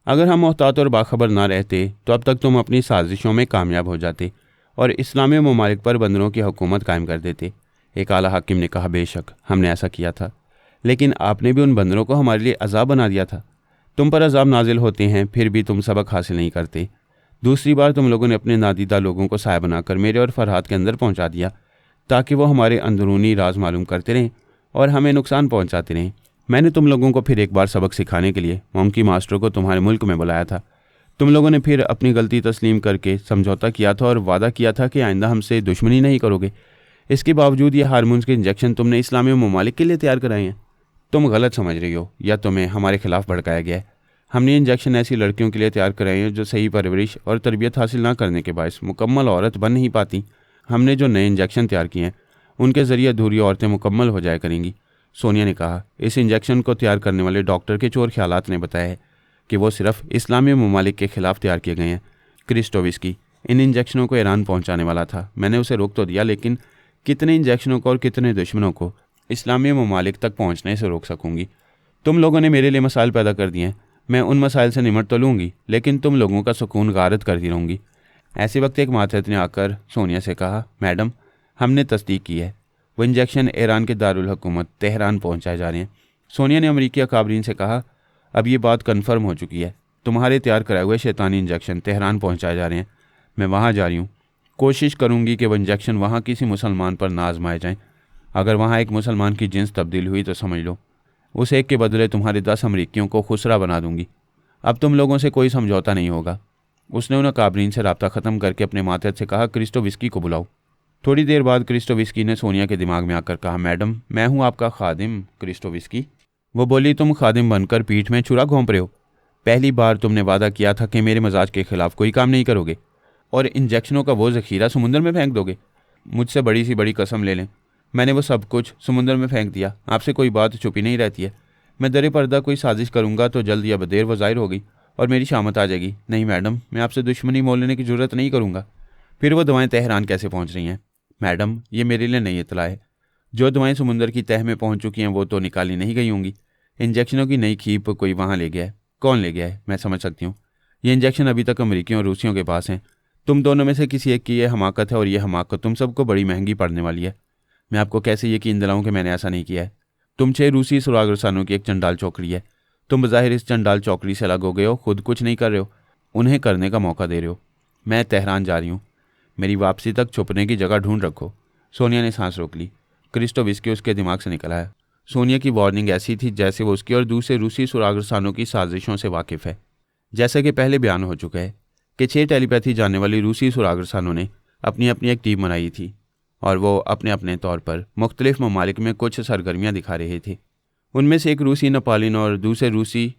अगर हम मोहतात और बाखबर ना रहते तो अब तक तुम अपनी साजिशों में कामयाब हो जाते और इस्लामी ममालिक पर बंदरों की हुकूमत कायम कर देते। एक आला हाकिम ने कहा, बेशक हमने ऐसा किया था, लेकिन आपने भी उन बंदरों को हमारे लिए अजाब बना दिया था। तुम पर अजाब नाजिल होते हैं फिर भी तुम सबक हासिल नहीं करते। दूसरी बार तुम लोगों ने अपने नादीदा लोगों को साया बनाकर मेरे और फरहाद के अंदर पहुंचा दिया ताकि वो हमारे अंदरूनी राज मालूम करते रहें और हमें नुकसान पहुंचाते रहें। मैंने तुम लोगों को फिर एक बार सबक सिखाने के लिए मोमकी मास्टरों को तुम्हारे मुल्क में बुलाया था। तुम लोगों ने फिर अपनी गलती तस्लीम करके समझौता किया था और वादा किया था कि आइंदा हमसे दुश्मनी नहीं करोगे। इसके बावजूद ये हार्मोन्स के इंजेक्शन तुमने इस्लामी ममालिक के लिए तैयार कराए हैं। तुम गलत समझ रही हो या तुम्हें हमारे खिलाफ भड़काया गया है। हमने इंजेक्शन ऐसी लड़कियों के लिए तैयार कराए हैं जो सही परवरिश और तरबियत हासिल ना करने के बायस मुकम्मल औरत बन नहीं पाती। हमने जो नए इंजेक्शन तैयार किए हैं उनके ज़रिए अधूरी औरतें मुकम्मल हो जाया करेंगी। सोनिया ने कहा, इस इंजेक्शन को तैयार करने वाले डॉक्टर के चोर ख्यालात ने बताया है कि वो सिर्फ इस्लामी ममालिक के ख़िलाफ़ तैयार किए गए हैं। क्रिस्टोविस्की इन इंजेक्शनों को ईरान पहुंचाने वाला था। मैंने उसे रोक तो दिया, लेकिन कितने इंजेक्शनों को और कितने दुश्मनों को इस्लामी ममालिक तक पहुंचने से रोक सकूंगी। तुम लोगों ने मेरे लिए मसाइल पैदा कर दिए हैं। मैं उन मसाइल से निमट तो लूँगी, लेकिन तुम लोगों का सुकून गारत करती रहूँगी। ऐसे वक्त एक मातहत ने आकर सोनिया से कहा, मैडम, हमने तस्दीक की है, वो इंजेक्शन ईरान के दारुल हुकूमत तेहरान पहुँचाए जा रहे हैं। सोनिया ने अमरीकी अकाबरीन से कहा, अब ये बात कन्फर्म हो चुकी है, तुम्हारे तैयार कराए हुए शैतानी इंजेक्शन तेहरान पहुँचाए जा रहे हैं। मैं वहाँ जा रही हूँ। कोशिश करूँगी कि वह इंजेक्शन वहाँ किसी मुसलमान पर ना आजमाए जाएँ। अगर वहाँ एक मुसलमान की जिन्स तब्दील हुई तो समझ लो उस एक के बदले तुम्हारे 10 अमरीकियों को खुसरा बना दूंगी। अब तुम लोगों से कोई समझौता नहीं होगा। उसने उन अकाबरीन से रब्ता ख़त्म करके अपने मातहत से कहा, क्रिस्टोविस्की को बुलाओ। थोड़ी देर बाद क्रिस्टोविस्की ने सोनिया के दिमाग में आकर कहा, मैडम, मैं हूँ आपका खादिम क्रिस्टोविस्की। वो बोली, तुम खादिम बनकर पीठ में छुरा घोंप रहे हो। पहली बार तुमने वादा किया था कि मेरे मजाज के खिलाफ कोई काम नहीं करोगे और इंजेक्शनों का वो ज़ख़ीरा समुंदर में फेंक दोगे। मुझसे बड़ी सी बड़ी कसम ले लें, मैंने वो सब कुछ समुंदर में फेंक दिया। आपसे कोई बात छुपी नहीं रहती है। मैं दरे पर्दा कोई साजिश करूंगा तो जल्द या बदेर वो ज़ाहिर होगी और मेरी शामत आ जाएगी। नहीं मैडम, मैं आपसे दुश्मनी मोल लेने की ज़रूरत नहीं करूंगा। फिर वो दवाएं तेहरान कैसे पहुंच रही हैं? मैडम, ये मेरे लिए नई इत्तला है। जो दवाएं समुंदर की तह में पहुंच चुकी हैं वो तो निकाली नहीं गई होंगी। इंजेक्शनों की नई खीप कोई वहां ले गया है। कौन ले गया है? मैं समझ सकती हूँ। ये इंजेक्शन अभी तक अमरीकियों और रूसियों के पास हैं। तुम दोनों में से किसी एक की यह हमाकत है और यह हमाकत तुम सबको बड़ी महंगी पड़ने वाली है। मैं आपको कैसे यकीन दिलाऊं कि मैंने ऐसा नहीं किया है? तुम 6 रूसी सुराग रसानों की एक चंडाल चौकड़ी है। तुम बज़ाहिर इस चंडाल चौकड़ी से अलग हो गए हो, खुद कुछ नहीं कर रहे हो, उन्हें करने का मौका दे रहे हो। मैं तेहरान जा रही हूँ। मेरी वापसी तक छुपने की जगह ढूंढ रखो। सोनिया ने सांस रोक ली। क्रिस्टो विस्की उसके दिमाग से निकल आया। सोनिया की वार्निंग ऐसी थी जैसे वो उसकी और दूसरे रूसी सुराग रसानों की साजिशों से वाकिफ़ है। जैसा कि पहले बयान हो चुका है कि 6 टेलीपैथी जानने वाली रूसी सुराग रसानों ने अपनी अपनी एक टीम बनाई थी और वो अपने अपने तौर पर मुख्तलिफ ममालिक में कुछ सरगर्मियाँ दिखा रहे थे। उनमें से एक रूसी नपालिन और दूसरे रूसी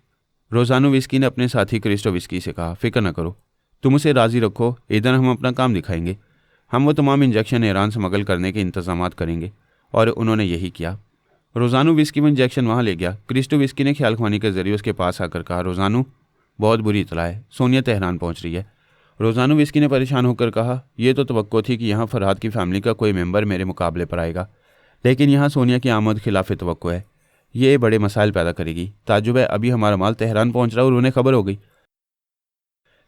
रोजानो विस्की ने अपने साथी क्रिस्टो विस्की से कहा, फिक्र न करो, तुम उसे राज़ी रखो, इधर हम अपना काम दिखाएंगे। हम वो तमाम इंजेक्शन ईरान स्मगल करने के इंतजाम करेंगे। और उन्होंने यही किया। रोजानो विस्की में इंजेक्शन वहाँ ले गया। क्रिस्टो विस्की ने ख्याल ख्वानी के जरिए उसके पास आकर कहा, रोजानो, बहुत बुरी इतला है, सोनिया तेहरान पहुँच रही है। रोजानो विस्की ने परेशान होकर कहा, यह तो तवक्को थी कि यहाँ फरहाद की फैमिली का कोई मेंबर मेरे मुकाबले पर आएगा, लेकिन यहाँ सोनिया की आमद खिलाफ तवक्को है। ये बड़े मसाइल पैदा करेगी। ताजुब है, अभी हमारा माल तेहरान पहुँच रहा है और उन्हें खबर हो गई।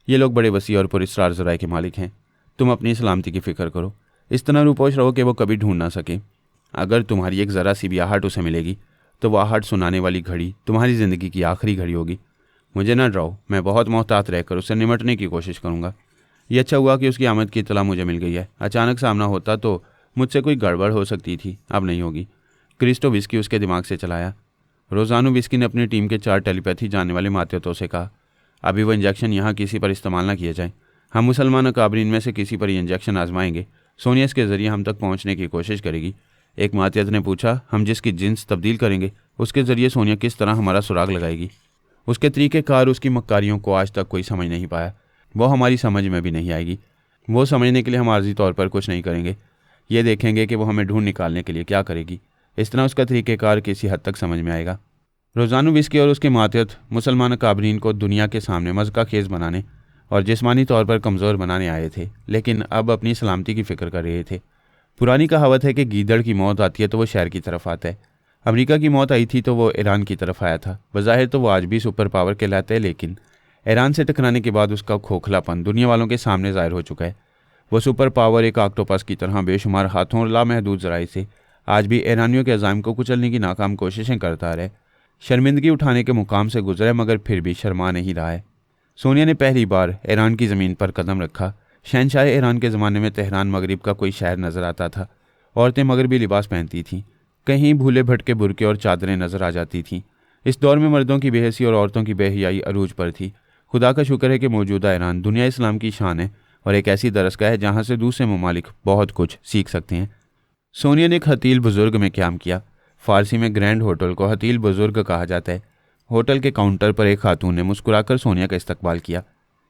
ये लोग बड़े वसी और पुरस्कार ज़राए के मालिक हैं। तुम अपनी सलामती की फ़िक्र करो। इस तरह रूपोश रहो कि वो कभी ढूंढ ना सके। अगर तुम्हारी एक ज़रा सी भी आहट उसे मिलेगी तो वह आहट सुनाने वाली घड़ी तुम्हारी ज़िंदगी की आखिरी घड़ी होगी। मुझे न डराओ, मैं बहुत मोहतात रहकर उससे निमटने की कोशिश करूँगा। ये अच्छा हुआ कि उसकी आमद की इत्तला मुझे मिल गई है। अचानक सामना होता तो मुझसे कोई गड़बड़ हो सकती थी, अब नहीं होगी। क्रिस्टो विस्की उसके दिमाग से चलाया। रोजानो विस्की ने अपनी टीम के 4 टेलीपैथी जानने वाले मातहतों से कहा, अभी वो इंजेक्शन यहाँ किसी पर इस्तेमाल ना किया जाए। हम मुसलमान अकाबरीन में से किसी पर ये इंजेक्शन आजमाएंगे। सोनिया इसके ज़रिए हम तक पहुँचने की कोशिश करेगी। एक मातहत ने पूछा, हम जिसकी जिन्स तब्दील करेंगे उसके ज़रिए सोनिया किस तरह हमारा सुराग लगाएगी? उसके तरीक़ेकार, उसकी मक्कारियों को आज तक कोई समझ नहीं पाया। वो हमारी समझ में भी नहीं आएगी। वो समझने के लिए हम आर्जी तौर पर कुछ नहीं करेंगे। ये देखेंगे कि वो हमें ढूंढ निकालने के लिए क्या करेगी। इस तरह उसका तरीक़ेकार किसी हद तक समझ में आएगा। रोजानो विस्की और उसके मातहत मुसलमान काबरीन को दुनिया के सामने मज़का खेज़ बनाने और जिस्मानी तौर पर कमज़ोर बनाने आए थे, लेकिन अब अपनी सलामती की फ़िक्र कर रहे थे। पुरानी कहावत है कि गीदड़ की मौत आती है तो वो शहर की तरफ आता है। अमेरिका की मौत आई थी तो वो ईरान की तरफ आया था। बज़ाहिर तो वो आज भी सुपर पावर कहलाता है, लेकिन ईरान से टकराने के बाद उसका खोखलापन दुनिया वालों के सामने ज़ाहिर हो चुका है। वो सुपर पावर एक ऑक्टोपस की तरह बेशुमार हाथों और लामहदूद ज़राए से आज भी ईरानियों के अज़ाइम को कुचलने की नाकाम कोशिशें करता रहे। शर्मिंदगी उठाने के मुकाम से गुजरे, मगर फिर भी शर्मा नहीं रहा है। सोनिया ने पहली बार ईरान की ज़मीन पर कदम रखा। शहनशाह ईरान के ज़माने में तेहरान मगरिब का कोई शहर नज़र आता था। औरतें मगरबी लिबास पहनती थीं। कहीं भूले भटके बुरके और चादरें नज़र आ जाती थीं। इस दौर में मर्दों की बेहसी और औरतों की बेहयाई अरूज पर थी। खुदा का शुक्र है कि मौजूदा ईरान दुनिया इस्लाम की शान है और एक ऐसी दरसगाह है जहाँ से दूसरे ममालिक बहुत कुछ सीख सकते हैं। सोनिया ने एक हतील बुजुर्ग में क़याम किया। फ़ारसी में ग्रैंड होटल को हतील बुजुर्ग कहा जाता है। होटल के काउंटर पर एक खातून ने मुस्कुराकर सोनिया का इस्तकबाल किया।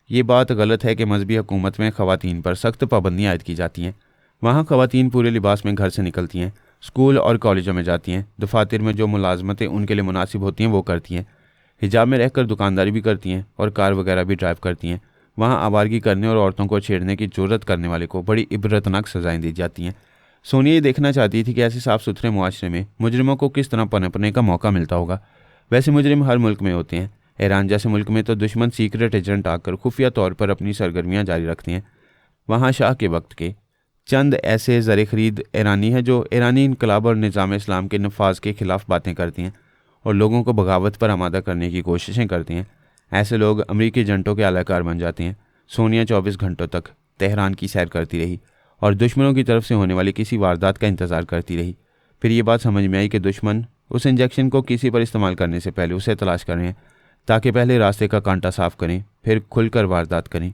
ये बात गलत है कि मजहबी हुकूमत में ख़वातीन पर सख्त पाबंदियाँ आयद की जाती हैं। वहाँ ख़वातीन पूरे लिबास में घर से निकलती हैं, स्कूल और कॉलेजों में जाती हैं, दफातर में जो मुलाजमतें उनके लिए मुनासिब होती हैं वो करती हैं, हिजाब में रहकर दुकानदारी भी करती हैं और कार वगैरह भी ड्राइव करती हैं। वहाँ आवारगी करने और औरतों को छेड़ने की जुर्रत करने वाले को बड़ी इबरतनाक सज़ाएँ दी जाती हैं। सोनिया ये देखना चाहती थी कि ऐसे साफ़ सुथरे मुआशरे में मुजरिमों को किस तरह पनपने का मौका मिलता होगा। वैसे मुजरिम हर मुल्क में होते हैं। ईरान जैसे मुल्क में तो दुश्मन सीक्रेट एजेंट आकर खुफिया तौर पर अपनी सरगर्मियाँ जारी रखते हैं। वहाँ शाह के वक्त के चंद ऐसे ज़र ख़रीद ईरानी हैं जो ईरानी इनकलाब और निज़ाम इस्लाम के नफाज के ख़िलाफ़ बातें करती हैं और लोगों को बगावत पर आमादा करने की कोशिशें करते हैं। ऐसे लोग अमरीकी एजेंटों के आलाकार बन जाते हैं। सोनिया 24 घंटों तक तेहरान की सैर करती रही और दुश्मनों की तरफ से होने वाली किसी वारदात का इंतज़ार करती रही। फिर ये बात समझ में आई कि दुश्मन उस इंजेक्शन को किसी पर इस्तेमाल करने से पहले उसे तलाश करें ताकि पहले रास्ते का कांटा साफ़ करें, फिर खुलकर वारदात करें।